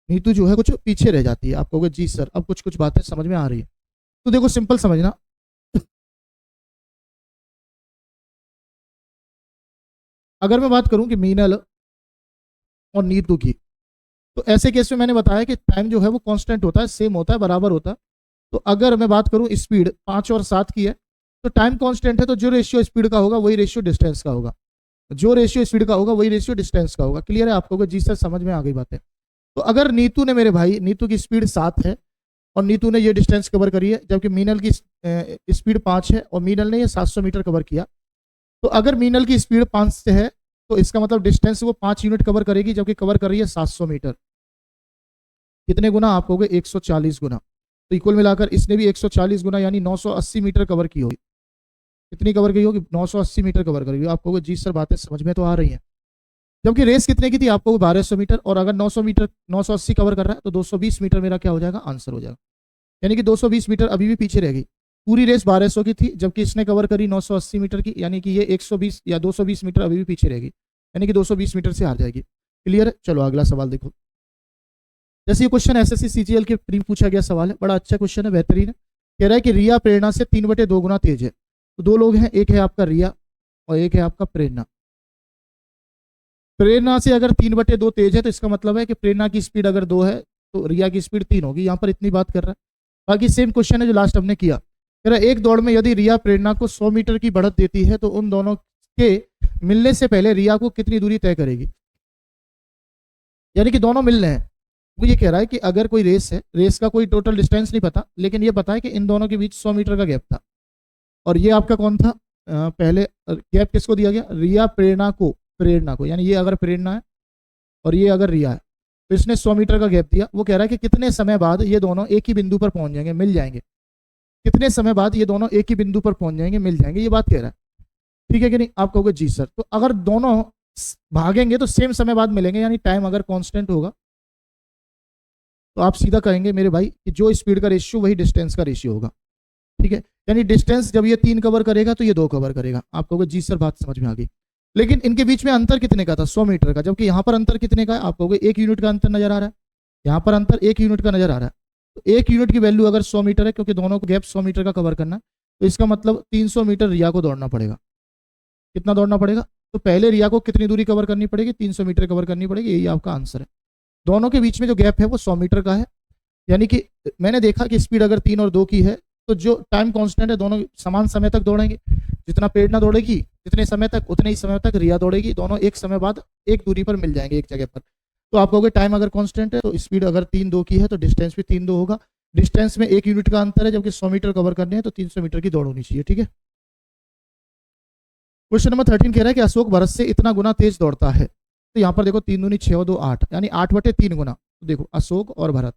नीतू जो है कुछ पीछे रह जाती है। आप कहोगे जी सर अब कुछ कुछ बातें समझ में आ रही है। तो देखो सिंपल समझना, अगर मैं बात करूं कि मीनल और नीतू की, तो ऐसे केस में मैंने बताया कि टाइम जो है वो कांस्टेंट होता है, सेम होता है, बराबर होता है। तो अगर मैं बात करूं स्पीड 5 और 7 की है, तो टाइम कांस्टेंट है, तो जो रेशियो स्पीड का होगा वही रेशियो डिस्टेंस का होगा, जो रेशियो स्पीड का होगा वही रेशियो डिस्टेंस का होगा। क्लियर है आपको, जी सर समझ में आ गई बातें। तो अगर नीतू ने, मेरे भाई नीतू की स्पीड 7 है और नीतू ने ये डिस्टेंस कवर करी है, जबकि मीनल की स्पीड 5 है और मीनल ने ये 700 मीटर कवर किया, तो अगर मीनल की स्पीड 5 से है तो इसका मतलब डिस्टेंस वो 5 यूनिट कवर करेगी, जबकि कवर कर रही है 700 मीटर। कितने गुना, आप कहोगे 140 गुना। तो इक्वल मिलाकर इसने भी 140 गुना यानी 980 मीटर कवर की होगी। कितनी कवर की होगी, 980 मीटर कवर करेगी। आप कहोगे जी सर बातें समझ में तो आ रही हैं। जबकि रेस कितने की थी, आपको 1200 मीटर, और अगर 900 मीटर 980 कवर कर रहा है तो 220 मीटर मेरा क्या हो जाएगा, आंसर हो जाएगा। यानी कि 220 मीटर अभी भी पीछे रह गई। पूरी रेस 1200 की थी, जबकि इसने कवर करी 980 मीटर की, यानी कि ये 120 या 220 मीटर अभी भी पीछे रहेगी, यानी कि 220 मीटर से हार जाएगी। क्लियर है। चलो अगला सवाल देखो। जैसे ये क्वेश्चन एसएससी सीजीएल के प्री पूछा गया सवाल है, बड़ा अच्छा क्वेश्चन है, बेहतरीन है। कह रहा है कि रिया प्रेरणा से 3/2 गुना तेज है। तो दो लोग हैं, एक है आपका रिया और एक है आपका प्रेरणा। प्रेरणा से अगर 3/2 तेज है तो इसका मतलब है कि प्रेरणा की स्पीड अगर 2 है तो रिया की स्पीड 3 होगी। यहाँ पर इतनी बात कर रहा है। बाकी सेम क्वेश्चन है जो लास्ट हमने किया। कह रहा है एक दौड़ में यदि रिया प्रेरणा को 100 मीटर की बढ़त देती है तो उन दोनों के मिलने से पहले रिया को कितनी दूरी तय करेगी। यानी कि दोनों मिल रहे हैं। वो ये कह रहा है कि अगर कोई रेस है, रेस का कोई टोटल डिस्टेंस नहीं पता, लेकिन ये पता है कि इन दोनों के बीच 100 मीटर का गैप था, और ये आपका कौन था, पहले गैप किसको दिया गया, रिया प्रेरणा को, यानी ये अगर प्रेरणा है और ये अगर रिया है, तो इसने 100 मीटर का गैप दिया। वो कह रहा है कि कितने समय बाद ये दोनों एक ही बिंदु पर पहुंच जाएंगे, मिल जाएंगे, कितने समय बाद ये दोनों एक ही बिंदु पर पहुंच जाएंगे, मिल जाएंगे, ये बात कह रहा है। ठीक है कि नहीं, आप कहोगे जी सर। तो अगर दोनों भागेंगे तो सेम समय बाद मिलेंगे, यानी टाइम अगर कांस्टेंट होगा तो आप सीधा कहेंगे मेरे भाई कि जो स्पीड का रेशियो वही डिस्टेंस का रेशियो होगा। ठीक है, यानी डिस्टेंस जब ये 3 कवर करेगा तो ये 2 कवर करेगा। आप कहोगे जी सर बात समझ में आ गई, लेकिन इनके बीच में अंतर कितने का था? 100 मीटर का, जबकि यहाँ पर अंतर कितने का है? आप कहोगे 1 यूनिट का अंतर नजर आ रहा है, यहाँ पर अंतर 1 यूनिट का नजर आ रहा है। तो 1 यूनिट की वैल्यू अगर 100 मीटर है, क्योंकि दोनों को गैप 100 मीटर का कवर करना, तो इसका मतलब 300 मीटर रिया को दौड़ना पड़ेगा। कितना दौड़ना पड़ेगा? तो पहले रिया को कितनी दूरी कवर करनी पड़ेगी? 300 मीटर कवर करनी पड़ेगी, यही आपका आंसर है। दोनों के बीच में जो गैप है वो 100 मीटर का है, यानी कि मैंने देखा कि स्पीड अगर 3 और 2 की है तो जो टाइम कांस्टेंट है दोनों समान समय तक दौड़ेंगे। जितना प्रेरणा दौड़ेगी जितने समय तक, उतने ही समय तक रिया दौड़ेगी, दोनों एक समय बाद एक दूरी पर मिल जाएंगे, एक जगह पर। तो आप कहोगे टाइम अगर कांस्टेंट है तो स्पीड अगर 3-2 की है तो डिस्टेंस भी 3-2 होगा। डिस्टेंस में 1 यूनिट का अंतर है, जबकि 100 मीटर कवर करने हैं तो 300 मीटर की दौड़ होनी चाहिए। ठीक है, क्वेश्चन नंबर 13 कह रहा है कि अशोक भरत से इतना गुना तेज दौड़ता है। तो यहाँ पर देखो 3 दूनी 6 और 2 8, यानी 8/3 गुना। तो देखो अशोक और भरत,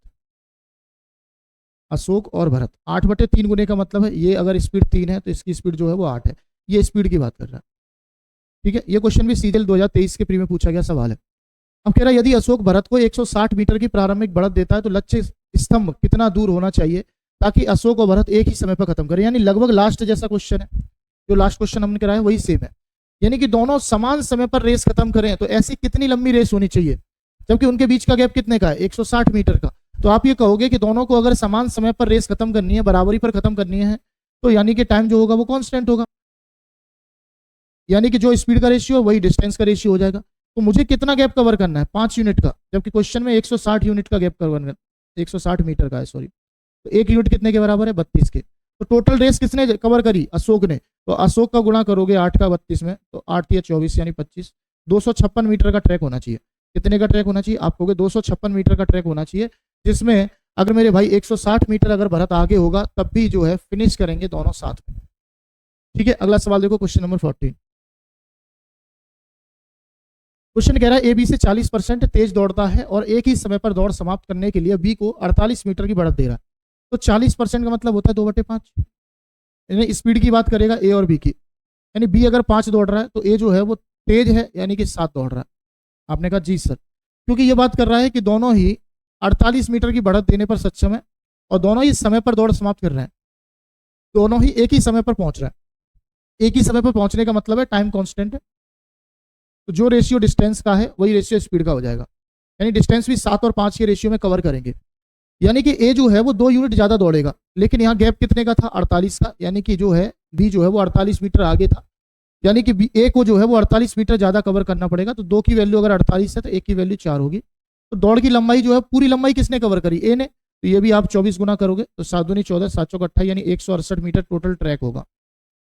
अशोक और भरत 8/3 गुने का मतलब है ये अगर स्पीड 3 है तो इसकी स्पीड जो है वो 8 है। ये स्पीड की बात कर रहा है। ठीक है, ये क्वेश्चन भी सीजीएल 2023 के प्री में पूछा गया सवाल है। अब कह रहा है यदि अशोक भरत को 160 मीटर की प्रारंभिक बढ़त देता है तो लक्ष्य स्तंभ कितना दूर होना चाहिए ताकि अशोक और भरत एक ही समय पर खत्म करें। यानी लगभग लास्ट जैसा क्वेश्चन है, जो लास्ट क्वेश्चन हमने कराया वही सेम है, यानी कि दोनों समान समय पर रेस खत्म करें। तो ऐसी कितनी लंबी रेस होनी चाहिए, जबकि उनके बीच का गैप कितने का है? 160 मीटर का। तो आप ये कहोगे कि दोनों को अगर समान समय पर रेस खत्म करनी है, बराबरी पर खत्म करनी है, तो यानी कि टाइम जो होगा वो कांस्टेंट होगा, यानी कि जो स्पीड का रेशियो वही डिस्टेंस का रेशियो हो जाएगा। तो मुझे कितना गैप कवर करना है? 5 यूनिट का, जबकि क्वेश्चन में 160 यूनिट का गैप कवर करना, 160 मीटर का है सॉरी। तो 1 यूनिट कितने के बराबर है? 32 के। तो टोटल रेस किसने कवर करी? अशोक ने। तो अशोक का गुणा करोगे 8 का 32 में, तो 8 या 24 यानी 25। 256 मीटर का ट्रैक होना चाहिए। कितने का ट्रैक होना चाहिए? आप कहोगे 256 मीटर का ट्रैक होना चाहिए, जिसमें अगर मेरे भाई 160 मीटर अगर भरत आगे होगा तब भी जो है फिनिश करेंगे दोनों साथ में। ठीक है, अगला सवाल देखो, क्वेश्चन नंबर 14। क्वेश्चन कह रहा है ए बी से 40% तेज दौड़ता है और एक ही समय पर दौड़ समाप्त करने के लिए बी को 48 मीटर की बढ़त दे रहा है। तो 40% का मतलब होता है 2/5, यानी स्पीड की बात करेगा ए और बी की। यानी बी अगर 5 दौड़ रहा है तो ए जो है वो तेज है, यानी कि 7 दौड़ रहा है। आपने कहा जी सर, क्योंकि ये बात कर रहा है कि दोनों ही 48 मीटर की बढ़त देने पर सक्षम है और दोनों ही समय पर दौड़ समाप्त कर रहे हैं, दोनों ही एक ही समय पर पहुंच रहा है। एक ही समय पर पहुंचने का मतलब है टाइम कांस्टेंट है, तो जो रेशियो डिस्टेंस का है वही रेशियो स्पीड का हो जाएगा, यानी डिस्टेंस भी 7 और 5 के रेशियो में कवर करेंगे। यानी कि ए जो है वो 2 यूनिट ज्यादा दौड़ेगा, लेकिन यहाँ गैप कितने का था? 48 का, यानी कि जो है बी जो है वो 48 मीटर आगे था, यानी कि ए को जो है वो 48 मीटर ज्यादा कवर करना पड़ेगा। तो 2 की वैल्यू अगर 48 है तो 1 की वैल्यू 4 होगी। तो दौड़ की लंबाई जो है पूरी लंबाई किसने कवर करी? ए ने। तो ये भी आप 24 गुना करोगे तो 7 दूनी 14, 7 चौक 28, यानी 168 मीटर टोटल ट्रैक होगा।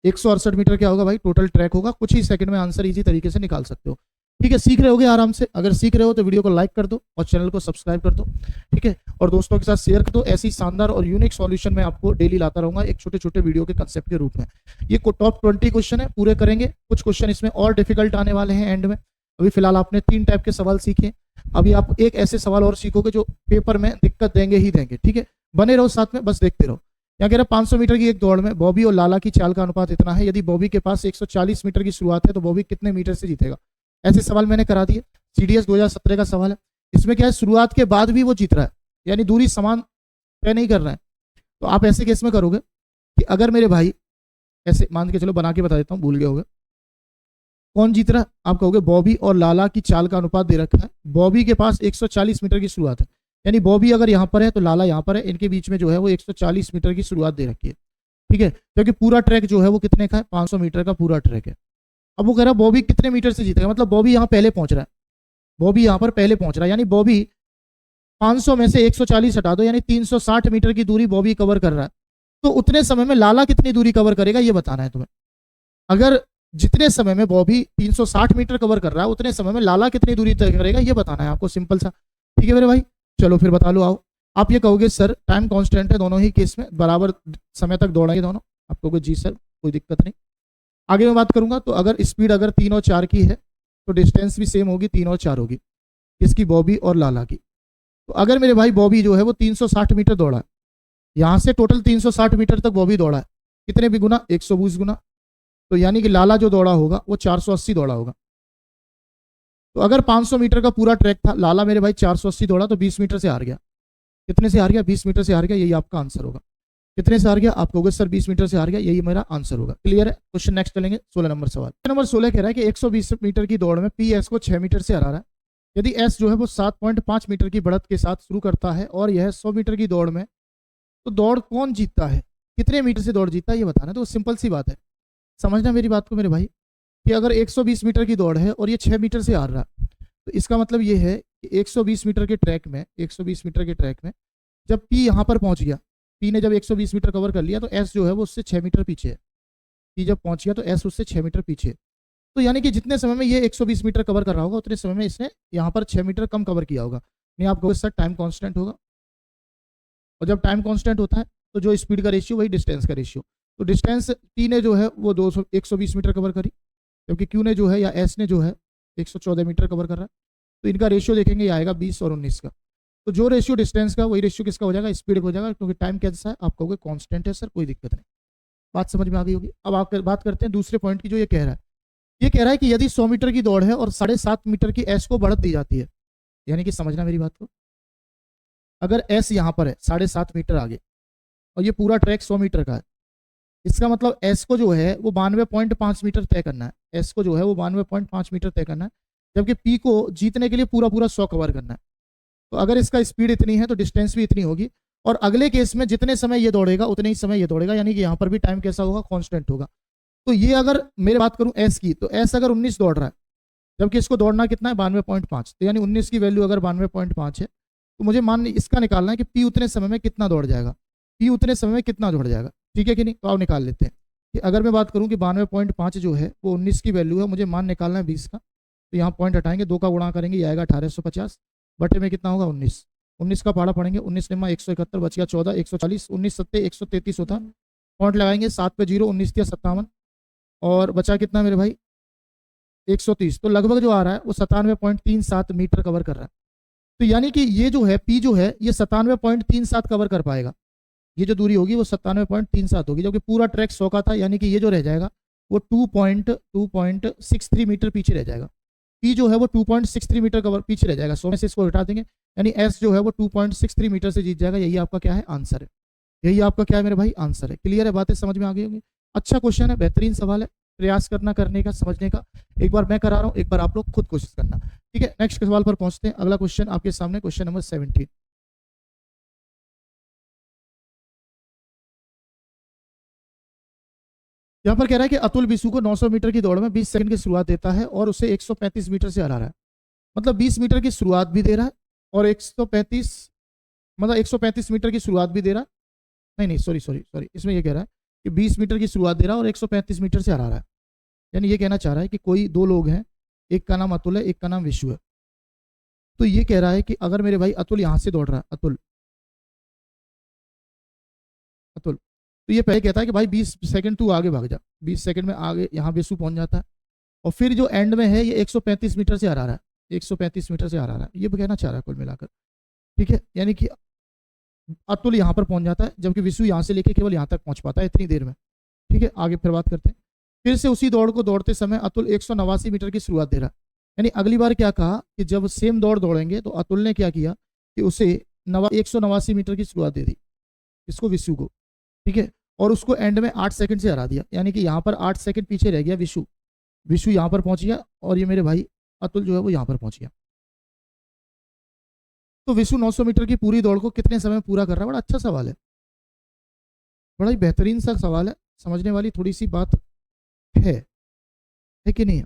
168 मीटर क्या होगा भाई? टोटल ट्रैक होगा। कुछ ही सेकंड में आंसर इजी तरीके से निकाल सकते हो। ठीक है, सीख रहे होगे आराम से। अगर सीख रहे हो तो वीडियो को लाइक कर दो और चैनल को सब्सक्राइब कर दो। ठीक है, और दोस्तों के साथ शेयर कर दो। ऐसी शानदार और यूनिक सॉल्यूशन मैं आपको डेली लाता रहूंगा एक छोटे छोटे वीडियो के कंसेप्ट के रूप में। ये टॉप 20 क्वेश्चन है, पूरे करेंगे। कुछ क्वेश्चन इसमें और डिफिकल्ट आने वाले हैं एंड में। अभी फिलहाल आपने 3 टाइप के सवाल सीखे, अभी आप एक ऐसे सवाल और सीखोगे जो पेपर में दिक्कत देंगे ही देंगे। ठीक है, बने रहो साथ में, बस देखते रहो। यहाँ कह रहा 500 मीटर की एक दौड़ में बॉबी और लाला की चाल का अनुपात इतना है, यदि बॉबी के पास 140 मीटर की शुरुआत है तो बॉबी कितने मीटर से जीतेगा? ऐसे सवाल मैंने करा दिए, सीडीएस 2017 का सवाल है। इसमें क्या है, शुरुआत के बाद भी वो जीत रहा है, यानी दूरी समान तय नहीं कर रहा है। तो आप ऐसे केस में करोगे कि अगर मेरे भाई ऐसे मान के चलो, बना के बता देता हूँ, भूल गए होगे, कौन जीत रहा है? आप कहोगे बॉबी और लाला की चाल का अनुपात दे रखा है। बॉबी के पास 140 मीटर की शुरुआत है, यानी बॉबी अगर यहाँ पर है तो लाला यहाँ पर है, इनके बीच में जो है वो 140 मीटर की शुरुआत दे रखी है। ठीक है, क्योंकि पूरा ट्रैक जो है वो कितने का है? 500 मीटर का पूरा ट्रैक है। अब वो कह रहा है बॉबी कितने मीटर से जीतेगा, मतलब बॉबी यहाँ पहले पहुंच रहा है, बॉबी यहाँ पर पहले पहुंच रहा है, यानी बॉबी 500 में से 140 हटा दो, यानी 360 मीटर की दूरी बॉबी कवर कर रहा है। तो उतने समय में लाला कितनी दूरी कवर करेगा ये बताना है तुम्हें। अगर जितने समय में बॉबी 360 मीटर कवर कर रहा है उतने समय में लाला कितनी दूरी तय करेगा ये बताना है आपको, सिंपल सा। ठीक है मेरे भाई, चलो फिर बता लो। आओ, आप ये कहोगे सर टाइम कांस्टेंट है, दोनों ही केस में बराबर समय तक दौड़ेंगे दोनों। आप कहोगे जी सर कोई दिक्कत नहीं। आगे मैं बात करूंगा तो अगर स्पीड अगर 3 और 4 की है तो डिस्टेंस भी सेम होगी, 3 और 4 होगी, इसकी बॉबी और लाला की। तो अगर मेरे भाई बॉबी जो है वो 360 मीटर दौड़ा है, यहाँ से टोटल 360 मीटर तक बॉबी दौड़ा है, कितने भी गुना? 120 गुना। तो यानी कि लाला जो दौड़ा होगा वो 480 दौड़ा होगा। तो अगर 500 मीटर का पूरा ट्रैक था, लाला मेरे भाई 480 दौड़ा तो 20 मीटर से हार गया। कितने से हार गया? 20 मीटर से हार गया। यही आपका आंसर होगा। कितने से हार गया? आप कहोगे सर 20 मीटर से हार गया, यही मेरा आंसर होगा। क्लियर है? क्वेश्चन नेक्स्ट चलेंगे। 16 नंबर सवाल। नंबर 16 कह रहा है कि 120 मीटर की दौड़ में पी एस को 6 मीटर से हरा रहा है। यदि एस जो है वो 7.5 मीटर की बढ़त के साथ शुरू करता है और यह 100 मीटर की दौड़ में, तो दौड़ कौन जीतता है? कितने मीटर से दौड़ जीतता है ये बताना। तो सिंपल सी बात है, समझना मेरी बात को मेरे भाई, कि अगर 120 मीटर की दौड़ है और ये 6 मीटर से हार रहा, तो इसका मतलब ये है कि 120 मीटर के ट्रैक में, 120 मीटर के ट्रैक में जब पी यहाँ पर पहुंच गया, पी ने जब 120 मीटर कवर कर लिया, तो एस जो है वो उससे 6 मीटर पीछे है। पी जब पहुंच गया तो एस उससे 6 मीटर पीछे है। तो यानी कि जितने समय में ये 120 मीटर कवर कर रहा होगा, उतने समय में इसने यहाँ पर 6 मीटर कम कवर किया होगा। नहीं, आपको सर टाइम कांस्टेंट होगा, और जब टाइम कांस्टेंट होता है तो जो स्पीड का रेशियो वही डिस्टेंस का रेशियो। तो डिस्टेंस पी ने जो है वो 120 मीटर कवर करी, जबकि क्यू ने जो है या एस ने जो है 114 मीटर कवर कर रहा है। तो इनका रेशियो देखेंगे, ये आएगा 20 और 19 का। तो जो रेशियो डिस्टेंस का, वही रेशियो किसका हो जाएगा? स्पीड का हो जाएगा, क्योंकि टाइम कैसा है? आप कहोगे कांस्टेंट है सर, कोई दिक्कत नहीं। बात समझ में आ गई होगी। अब आप बात करते हैं दूसरे पॉइंट की, जो ये कह रहा है। ये कह रहा है कि यदि 100 मीटर की दौड़ है और 7.5 मीटर की एस को बढ़त दी जाती है, यानी कि समझना मेरी बात को, अगर एस यहाँ पर है 7.5 मीटर आगे और ये पूरा ट्रैक 100 मीटर का है, इसका मतलब एस को जो है वो 92.5 मीटर तय करना है। एस को जो है वो 92.5 मीटर तय करना है, जबकि पी को जीतने के लिए पूरा पूरा 100 कवर करना है। तो अगर इसका स्पीड इतनी है तो डिस्टेंस भी इतनी होगी, और अगले केस में जितने समय ये दौड़ेगा उतने ही समय ये दौड़ेगा, यानी कि यहाँ पर भी टाइम कैसा होगा? कांस्टेंट होगा। तो ये अगर मेरे बात करूं एस की, तो एस अगर 19 दौड़ रहा है, जबकि इसको दौड़ना कितना है? 92.5, तो यानी 19 की वैल्यू अगर 92.5 है, तो मुझे मान इसका निकालना है कि पी उतने समय में कितना दौड़ जाएगा। पी उतने समय में कितना दौड़ जाएगा, ठीक है कि नहीं? तो आप निकाल लेते हैं कि अगर मैं बात करूं कि 92.5 जो है वो 19 की वैल्यू है, मुझे मान निकालना है 20 का, तो यहाँ पॉइंट हटाएंगे, 2 का गुणा करेंगे, ये आएगा 1850 बटे में कितना होगा? 19। 19 का पहाड़ा पढ़ेंगे, 19 निम्मा 171 बच गया 14, 140, 19 सत्ते 133 होता। पॉइंट लगाएंगे, 7 पे 0, 19 दिया 57, और बचा कितना मेरे भाई? 130। तो लगभग जो आ रहा है वो 97.37 मीटर कवर कर रहा है। तो यानी कि ये जो है पी जो है ये 97.37 कवर कर पाएगा। ये जो दूरी होगी वो 97.37 होगी, जबकि पूरा ट्रैक 100 का था, यानी कि ये जो रह जाएगा वो 2.63 मीटर पीछे रह जाएगा। पी जो है वो 2.63 मीटर कवर पीछे रह जाएगा। 100 में से इसको हटा देंगे, यानी एस जो है वो 2.63 मीटर से जीत जाएगा। यही आपका क्या है? आंसर है। यही आपका क्या है मेरे भाई? आंसर है। क्लियर है? बातें समझ में आ गई होंगी। अच्छा क्वेश्चन है, बेहतरीन सवाल है, प्रयास करना करने का, समझने का। एक बार मैं करा रहा हूँ, एक बार आप लोग खुद कोशिश करना, ठीक है? नेक्स्ट सवाल पर पहुंचते हैं। अगला क्वेश्चन आपके सामने, क्वेश्चन नंबर 17। यहाँ पर कह रहा है कि अतुल विशु को 900 मीटर की दौड़ में 20 सेकंड की शुरुआत देता है और उसे 135 मीटर से हरा रहा है। मतलब 20 मीटर की शुरुआत भी दे रहा है और 135 मीटर की शुरुआत भी दे रहा है। नहीं, सॉरी, इसमें ये कह रहा है कि 20 मीटर की शुरुआत दे रहा है और 135 मीटर से हरा रहा है। यानी ये कहना चाह रहा है कि कोई 2 लोग हैं, एक का नाम अतुल है, एक का नाम विशु है। तो ये कह रहा है कि अगर मेरे भाई अतुल यहाँ से दौड़ रहा है, अतुल, तो ये पहले कहता है कि भाई 20 सेकंड तू आगे भाग जा, 20 सेकंड में आगे यहाँ विशु पहुंच जाता है, और फिर जो एंड में है ये 135 मीटर से हरा रहा है, 135 मीटर से हरा रहा है। ये कहना चाह रहा है कुल मिलाकर, ठीक है? यानी कि अतुल यहाँ पर पहुंच जाता है, जबकि विशु यहाँ से लेके केवल यहाँ तक पहुंच पाता है इतनी देर में, ठीक है? आगे फिर बात करते हैं। फिर से उसी दौड़ को दौड़ते समय अतुल 189 मीटर की शुरुआत दे रहा है। यानी अगली बार क्या कहा कि जब सेम दौड़ दौड़ेंगे तो अतुल ने क्या किया कि उसे 189 मीटर की शुरुआत दे दी, इसको विशु को, ठीक है? और उसको एंड में 8 सेकंड से हरा दिया, यानी कि यहाँ पर 8 सेकंड पीछे रह गया विशु यहाँ पर पहुंच गया, और ये मेरे भाई अतुल जो है वो यहाँ पर पहुंच गया। तो विशु 900 मीटर की पूरी दौड़ को कितने समय में पूरा कर रहा है? बड़ा अच्छा सवाल है, बड़ा ही बेहतरीन सा सवाल है, समझने वाली थोड़ी सी बात है कि नहीं है?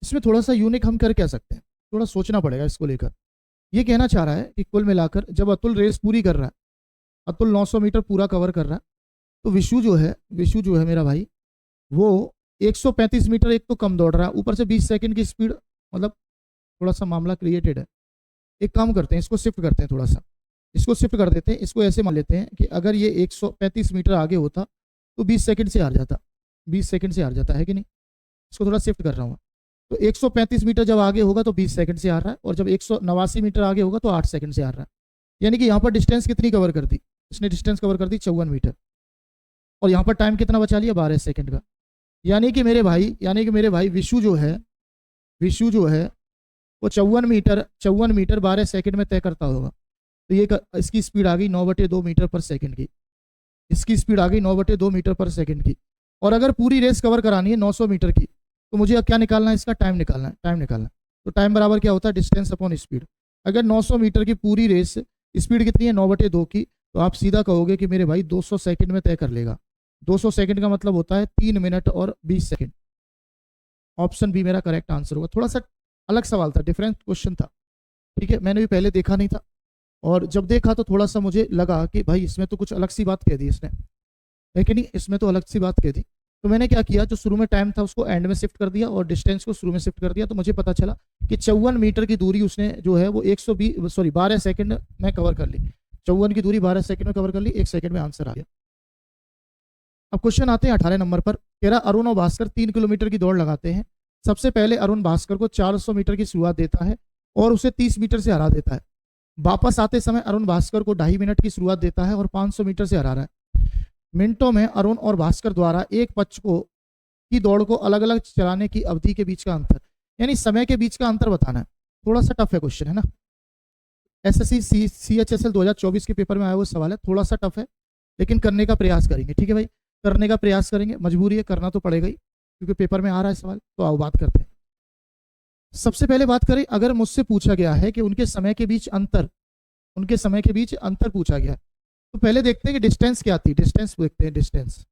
इसमें थोड़ा सा यूनिक हम कर क्या सकते हैं, थोड़ा सोचना पड़ेगा इसको लेकर। ये कहना चाह रहा है कि कुल मिलाकर जब अतुल रेस पूरी कर रहा है, अतुल 900 मीटर पूरा कवर कर रहा है, तो विशु जो है मेरा भाई वो 135 मीटर एक तो कम दौड़ रहा है, ऊपर से 20 सेकंड की स्पीड, मतलब थोड़ा सा मामला क्रिएटेड है। एक काम करते हैं, इसको शिफ्ट करते हैं, थोड़ा सा इसको शिफ्ट कर देते हैं। इसको ऐसे मान लेते हैं कि अगर ये 135 मीटर आगे होता तो 20 सेकंड से हार जाता, 20 सेकंड से हार जाता है कि नहीं? इसको थोड़ा शिफ्ट कर रहा हूँ। तो 135 मीटर जब आगे होगा तो 20 सेकंड से हार रहा है, और जब 189 मीटर आगे होगा तो 8 सेकंड से हार रहा है। यानी कि यहाँ पर डिस्टेंस कितनी कवर कर दी इसने? डिस्टेंस कवर कर दी 54 मीटर। और यहाँ पर टाइम कितना बचा लिया, 12 सेकंड का। यानी कि मेरे भाई विशु जो है वो 54 मीटर 12 सेकंड में तय करता होगा। तो ये इसकी स्पीड आ गई 9/2 मीटर पर सेकंड की। इसकी स्पीड आ गई 9/2 मीटर पर सेकंड की। और अगर पूरी रेस कवर करानी है 900 मीटर की, तो मुझे अब क्या निकालना है, इसका टाइम निकालना है। तो टाइम बराबर क्या होता है, डिस्टेंस अपॉन स्पीड। अगर 900 मीटर की पूरी रेस स्पीड कितनी है, 9/2 की, तो आप सीधा कहोगे कि मेरे भाई 200 सेकंड में तय कर लेगा। 200 सेकंड का मतलब होता है 3 मिनट और 20 सेकंड। ऑप्शन बी मेरा करेक्ट आंसर होगा। थोड़ा सा अलग सवाल था, डिफरेंट क्वेश्चन था, ठीक है। मैंने भी पहले देखा नहीं था, और जब देखा तो थोड़ा सा मुझे लगा कि भाई इसमें तो कुछ अलग सी बात कह दी इसने, है कि नहीं, इसमें तो अलग सी बात कह दी। तो मैंने क्या किया, जो शुरू में टाइम था उसको एंड में शिफ्ट कर दिया और डिस्टेंस को शुरू में शिफ्ट कर दिया। तो मुझे पता चला कि 54 मीटर की दूरी उसने जो है वो 12 सेकंड में कवर कर ली। 54 की दूरी 12 सेकंड में कवर कर ली, 1 सेकंड में आंसर आ गया। अब क्वेश्चन आते हैं 18 नंबर पर। कह रहा अरुण और भास्कर 3 किलोमीटर की दौड़ लगाते हैं। सबसे पहले अरुण भास्कर को 400 मीटर की शुरुआत देता है और उसे 30 मीटर से हरा देता है। वापस आते समय अरुण भास्कर को 2.5 मिनट की शुरुआत देता है और 500 मीटर से हरा रहा है। मिनटों में अरुण और भास्कर द्वारा एक पक्ष को की दौड़ को अलग अलग चलाने की अवधि के बीच का अंतर, यानी समय के बीच का अंतर बताना है। थोड़ा सा टफ है क्वेश्चन, है ना। एसएससी CHSL 2024 के पेपर में आया हुआ सवाल है, थोड़ा सा टफ है, लेकिन करने का प्रयास करेंगे, ठीक है भाई, करने का प्रयास करेंगे। मजबूरी है, करना तो पड़ेगा ही, क्योंकि पेपर में आ रहा है सवाल। तो आओ बात करते हैं। सबसे पहले बात करें, अगर मुझसे पूछा गया है कि उनके समय के बीच अंतर पूछा गया है, तो पहले देखते हैं कि डिस्टेंस क्या थी। डिस्टेंस देखते हैं, डिस्टेंस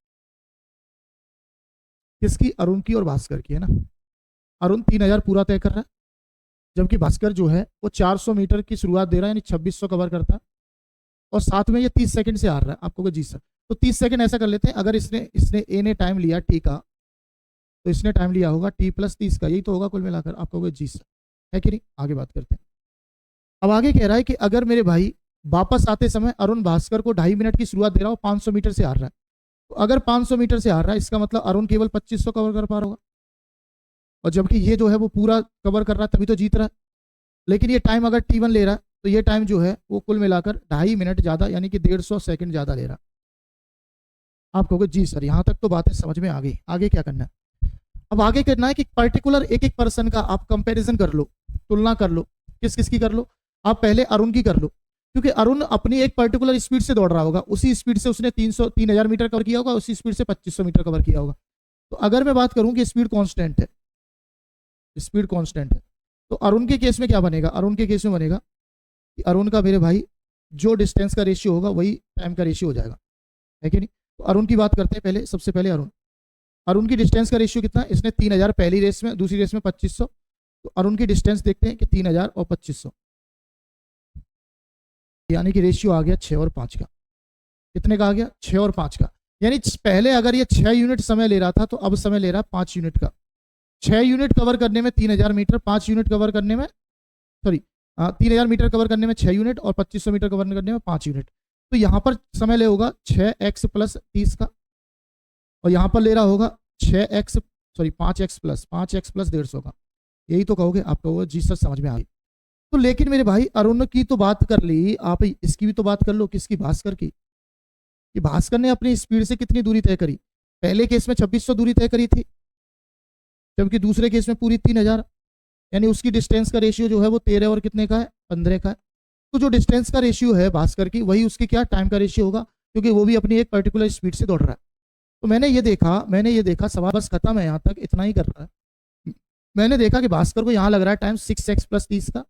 किसकी, अरुण की और भास्कर की, है ना। अरुण 3000 पूरा तय कर रहा है, जबकि भास्कर जो है वो 400 मीटर की शुरुआत दे रहा है, यानी 2600 कवर करता है, और साथ में ये 30 सेकंड से हार रहा है। आपको जी सर, तो 30 सेकंड ऐसा कर लेते हैं, अगर इसने ए ने टाइम लिया टी का, तो इसने टाइम लिया होगा टी प्लस 30 का, यही तो होगा कुल मिलाकर। आप कहोगे जी सर, है कि नहीं। आगे बात करते हैं। अब आगे कह रहा है कि अगर मेरे भाई वापस आते समय अरुण भास्कर को 2.5 मिनट की शुरुआत दे रहा हो, 500 मीटर से हार रहा है, तो अगर 500 मीटर से हार रहा है, इसका मतलब अरुण केवल 2500 कवर कर पा रहा होगा, और जबकि ये जो है वो पूरा कवर कर रहा है, तभी तो जीत रहा है। लेकिन ये टाइम अगर T1 ले रहा है, तो ये टाइम जो है वो कुल मिलाकर 2.5 मिनट ज्यादा, यानी कि 150 सेकंड ज्यादा ले रहा। आप कहोगे जी सर, यहां तक तो बातें समझ में आ गई, आगे क्या करना है। अब आगे करना है कि पर्टिकुलर एक पर्सन का आप कंपैरिजन कर लो, तुलना कर लो। किस की कर लो, आप पहले अरुण की कर लो, क्योंकि अरुण अपनी एक पर्टिकुलर स्पीड से दौड़ रहा होगा, उसी स्पीड से उसने 3000 मीटर कवर किया होगा, उसी स्पीड से 2500 मीटर कवर किया होगा। तो अगर मैं बात करूं कि स्पीड कांस्टेंट है, तो अरुण के केस में क्या बनेगा, अरुण के केस में बनेगा कि अरुण का मेरे भाई जो डिस्टेंस का रेशियो होगा वही टाइम का रेशियो हो जाएगा, है कि नहीं। तो अरुण की बात करते हैं पहले, सबसे पहले अरुण की डिस्टेंस का रेशियो कितना है, इसने 3000 पहली रेस में, दूसरी रेस में 2500, तो अरुण की डिस्टेंस देखते हैं कि 3000 और 2500, यानी कि रेशियो आ गया 6 और 5 का। कितने का आ गया, 6 और 5 का। यानी पहले अगर ये 6 यूनिट समय ले रहा था, तो अब समय ले रहा है 5 यूनिट का। 6 यूनिट कवर करने में 3000 मीटर, 5 यूनिट कवर करने में 3000 मीटर कवर करने में 6 यूनिट, और 2500 मीटर कवर करने में 5 यूनिट। तो यहाँ पर समय ले होगा 6x प्लस 30 का, और यहाँ पर ले रहा होगा 5x प्लस 150 का। यही तो कहोगे, आप कहोगे जी सर समझ में आ गई। तो लेकिन मेरे भाई अरुण की तो बात कर ली, आप इसकी भी तो बात कर लो, किसकी, भास्कर की। कि भास्कर ने अपनी स्पीड से कितनी दूरी तय करी, पहले केस में 2600 दूरी तय करी थी, जबकि दूसरे केस में पूरी 3000, यानी उसकी डिस्टेंस का रेशियो जो है वो 13 और कितने का है, 15 का है। तो जो डिस्टेंस का रेशियो है भास्कर की, वही उसकी क्या टाइम का रेशियो होगा, क्योंकि वो भी अपनी एक पर्टिकुलर स्पीड से दौड़ रहा है। तो मैंने ये देखा सवाल बस खत्म है, यहाँ तक इतना ही कर रहा है। मैंने देखा कि भास्कर को यहाँ लग रहा है टाइम 6x प्लस 30 का,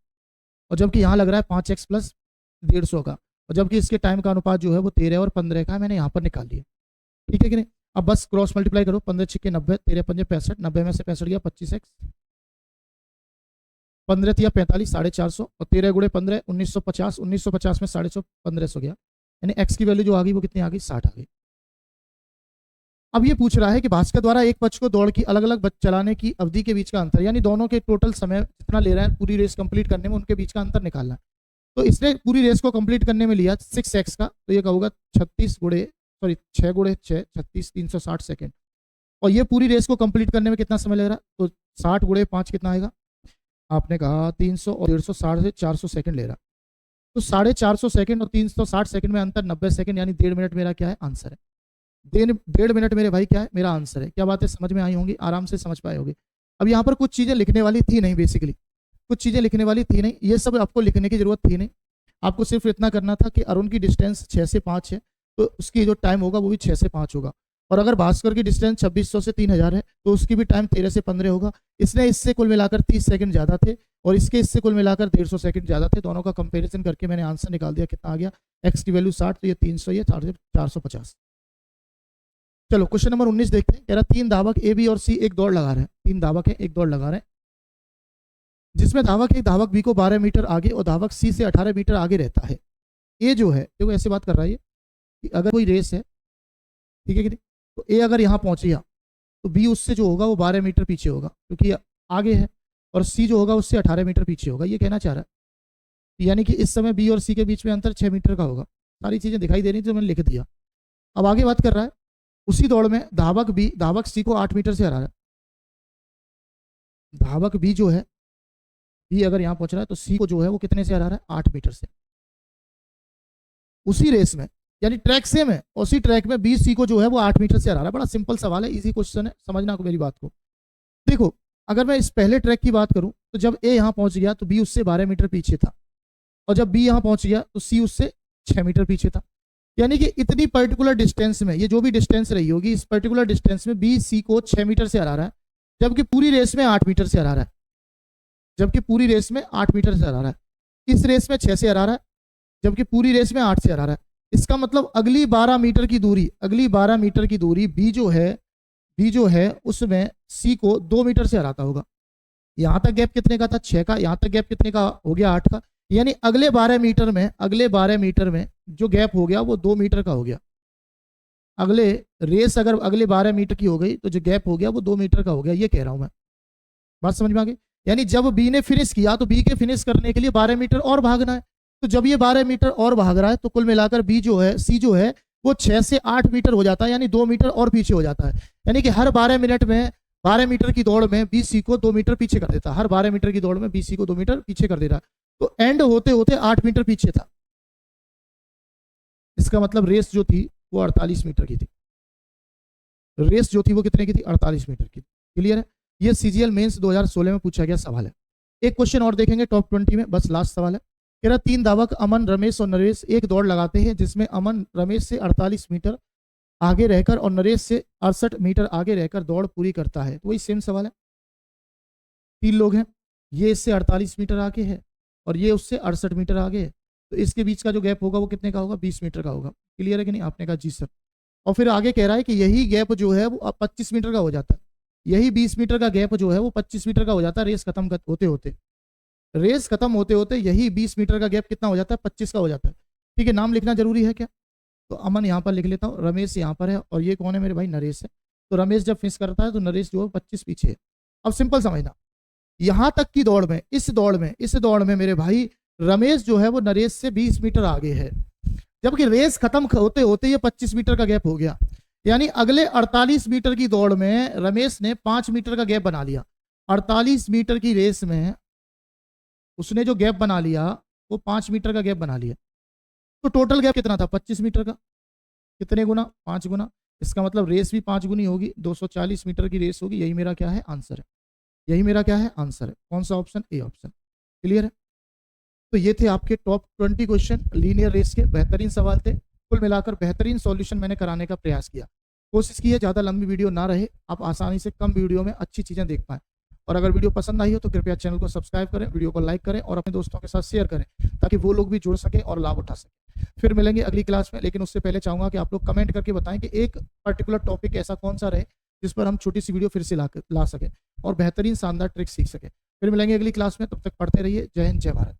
और जबकि यहाँ लग रहा है 5x प्लस 150 का, और जबकि इसके टाइम का अनुपात जो है वो 13 और 15 का है। मैंने यहाँ पर निकाल लिया, ठीक है कि नहीं। अब बस क्रॉस मल्टीप्लाई करो, 15 छिक्के 90, 13 पंजे 65, 90 में से 65 गया 25x, 15 या 45, 450, और 13 गुणे 15 1950, 1950 में 150, 1500 गया, यानी x की वैल्यू जो आ गई वो कितनी आ गई, 60 आ गई। अब ये पूछ रहा है कि भास्कर द्वारा एक पक्ष को दौड़ की अलग अलग चलाने की अवधि के बीच का अंतर, यानी दोनों के टोटल समय जितना ले रहे हैं पूरी रेस कंप्लीट करने में, उनके बीच का अंतर निकालना है। तो इसने पूरी रेस को कंप्लीट करने में लिया 6x का, तो ये कहूँगा 6 गुणे 6 36 360 सेकेंड, और ये पूरी रेस को कंप्लीट करने में कितना समय लग रहा है, तो 60 गुणे 5 कितना आएगा, आपने कहा 300 और 150 से 400 सेकंड ले रहा। तो 450 सेकंड और 360 सेकंड में अंतर 90 सेकंड, यानी 1.5 मिनट मेरा क्या है, आंसर है। डेढ़ मिनट मेरे भाई क्या है, मेरा आंसर है। क्या बातें समझ में आई होंगी, आराम से समझ पाए होंगे। अब यहाँ पर कुछ चीजें लिखने वाली थी नहीं, बेसिकली कुछ चीजें लिखने वाली थी नहीं, ये सब आपको लिखने की जरूरत थी नहीं। आपको सिर्फ इतना करना था कि अरुण की डिस्टेंस 6 से 5 है, तो उसकी जो टाइम होगा वो भी 6 से 5 होगा। और अगर भास्कर की डिस्टेंस 2600 से 3000 है तो उसकी भी टाइम 13 से 15 होगा। इसने इससे कुल मिलाकर 30 सेकंड ज्यादा थे और इसके इससे कुल मिलाकर 150 सेकंड ज्यादा थे। दोनों का कंपैरिजन करके मैंने आंसर निकाल दिया, कितना आ गया, एक्स की वैल्यू 60, तो ये 300, ये 450। चलो क्वेश्चन नंबर 19 देखते हैं। कह रहा 3 धावक ए बी और सी एक दौड़ लगा रहे हैं। 3 धावक है, एक दौड़ लगा रहे हैं, जिसमें धावक एक धावक बी को 12 मीटर आगे और धावक सी से 18 मीटर आगे रहता है। ए जो है, देखो ऐसे बात कर रहा है ये कि अगर कोई रेस है, ठीक है कि नहीं, तो ए अगर यहाँ पहुंच गया तो बी उससे जो होगा वो 12 मीटर पीछे होगा क्योंकि आगे है, और सी जो होगा उससे 18 मीटर पीछे होगा। ये कहना चाह रहा है, यानी कि इस समय बी और सी के बीच में अंतर 6 मीटर का होगा। सारी चीजें दिखाई दे रही थी तो मैंने लिख दिया। अब आगे बात कर रहा है, उसी दौड़ में धावक बी धावक सी को 8 मीटर से हरा रहा है। धावक बी जो है, बी अगर यहाँ पहुंच रहा है तो सी को जो है वो कितने से हरा रहा है, 8 मीटर से। उसी रेस में, यानी ट्रैक सेम है, उसी ट्रैक में बी सी को जो है वो 8 मीटर से हरा रहा है। बड़ा सिंपल सवाल है, इजी क्वेश्चन है, समझना को मेरी बात को। देखो अगर मैं इस पहले ट्रैक की बात करूं तो जब ए यहाँ पहुंच गया तो बी उससे 12 मीटर पीछे था, और जब बी यहाँ पहुंच गया तो सी उससे 6 मीटर पीछे था। यानी कि इतनी पर्टिकुलर डिस्टेंस में, ये जो भी डिस्टेंस रही होगी, इस पर्टिकुलर डिस्टेंस में बी सी को 6 मीटर से हरा रहा है, जबकि पूरी रेस में 8 मीटर से हरा रहा है। जबकि पूरी रेस में 8 मीटर से हरा रहा है। इस रेस में 6 से हरा रहा है, जबकि पूरी रेस में 8 से हरा रहा है। इसका मतलब अगली 12 मीटर की दूरी, अगली 12 मीटर की दूरी बी जो है उसमें सी को 2 मीटर से हराता होगा। यहां तक गैप कितने का था, 6 का, यहां तक गैप कितने का हो गया, 8 का। यानी अगले 12 मीटर में जो गैप हो गया वो 2 मीटर का हो गया। अगले रेस अगर अगले 12 मीटर की हो गई तो जो गैप हो गया वो 2 मीटर का हो गया। ये कह रहा हूं मैं, बात समझ में आ गई। यानी जब बी ने फिनिश किया तो बी के फिनिश करने के लिए 12 मीटर और भागना है, तो जब ये 12 मीटर और भाग रहा है तो कुल मिलाकर बी जो है, सी जो है वो 6 से 8 मीटर हो जाता है, यानी 2 मीटर और पीछे हो जाता है। यानी कि हर 12 मिनट में 12 मीटर की दौड़ में बी सी को 2 मीटर पीछे कर देता है। हर 12 मीटर की दौड़ में बी सी को 2 मीटर पीछे कर दे रहा है, तो एंड होते होते 8 मीटर पीछे था। इसका मतलब रेस जो थी वो 48 मीटर की थी। रेस जो थी वो कितने की थी, 48 मीटर की। क्लियर है। ये सीजीएल मेंस 2016 में पूछा गया सवाल है। एक क्वेश्चन और देखेंगे टॉप 20 में, बस लास्ट सवाल है। कह रहा 3 धावक अमन, रमेश और नरेश एक दौड़ लगाते हैं जिसमें अमन रमेश से 48 मीटर आगे रहकर और नरेश से 68 मीटर आगे रहकर दौड़ पूरी करता है। तो वही सेम सवाल है। 3 लोग हैं, ये इससे 48 मीटर आगे है और ये उससे 68 मीटर आगे है, तो इसके बीच का जो गैप होगा वो कितने का होगा, 20 मीटर का होगा। क्लियर है कि नहीं, आपने कहा जी सर। और फिर आगे कह रहा है कि यही गैप जो है वो 25 मीटर का हो जाता है। यही 20 मीटर का गैप जो है वो 25 मीटर का हो जाता है रेस खत्म होते होते। रेस खत्म होते होते यही 20 मीटर का गैप कितना हो जाता है, 25 का हो जाता है। ठीक है, नाम लिखना जरूरी है क्या, तो अमन यहाँ पर लिख लेता हूँ, रमेश यहाँ पर है और ये कौन है मेरे भाई, नरेश है। तो रमेश जब फिनिश करता है तो नरेश जो है 25 पीछे है। अब सिंपल समझना, यहाँ तक की दौड़ में, इस दौड़ में मेरे भाई रमेश जो है वो नरेश से 20 मीटर आगे है, जबकि रेस खत्म होते होते ये 25 मीटर का गैप हो गया। यानी अगले 48 मीटर की दौड़ में रमेश ने 5 मीटर का गैप बना लिया। 48 मीटर की रेस में उसने जो गैप बना लिया वो 5 मीटर का गैप बना लिया। तो टोटल गैप कितना था, 25 मीटर का। कितने गुना, 5 गुना। इसका मतलब रेस भी 5 गुनी होगी, 240 मीटर की रेस होगी। यही मेरा क्या है, आंसर है। यही मेरा क्या है, आंसर है। कौन सा ऑप्शन, ए ऑप्शन। क्लियर है। तो ये थे आपके टॉप 20 क्वेश्चन लीनियर रेस के। बेहतरीन सवाल थे, कुल मिलाकर बेहतरीन सॉल्यूशन मैंने कराने का प्रयास किया। कोशिश की है ज़्यादा लंबी वीडियो ना रहे, आप आसानी से कम वीडियो में अच्छी चीज़ें देख पाएँ। और अगर वीडियो पसंद आई हो तो कृपया चैनल को सब्सक्राइब करें, वीडियो को लाइक करें और अपने दोस्तों के साथ शेयर करें ताकि वो लोग भी जुड़ सकें और लाभ उठा सकें। फिर मिलेंगे अगली क्लास में, लेकिन उससे पहले चाहूँगा कि आप लोग कमेंट करके बताएं कि एक पर्टिकुलर टॉपिक ऐसा कौन सा रहे जिस पर हम छोटी सी वीडियो फिर से ला सकें और बेहतरीन शानदार ट्रिक सीख सकें। फिर मिलेंगे अगली क्लास में, तब तक पढ़ते रहिए। जय हिंद, जय भारत।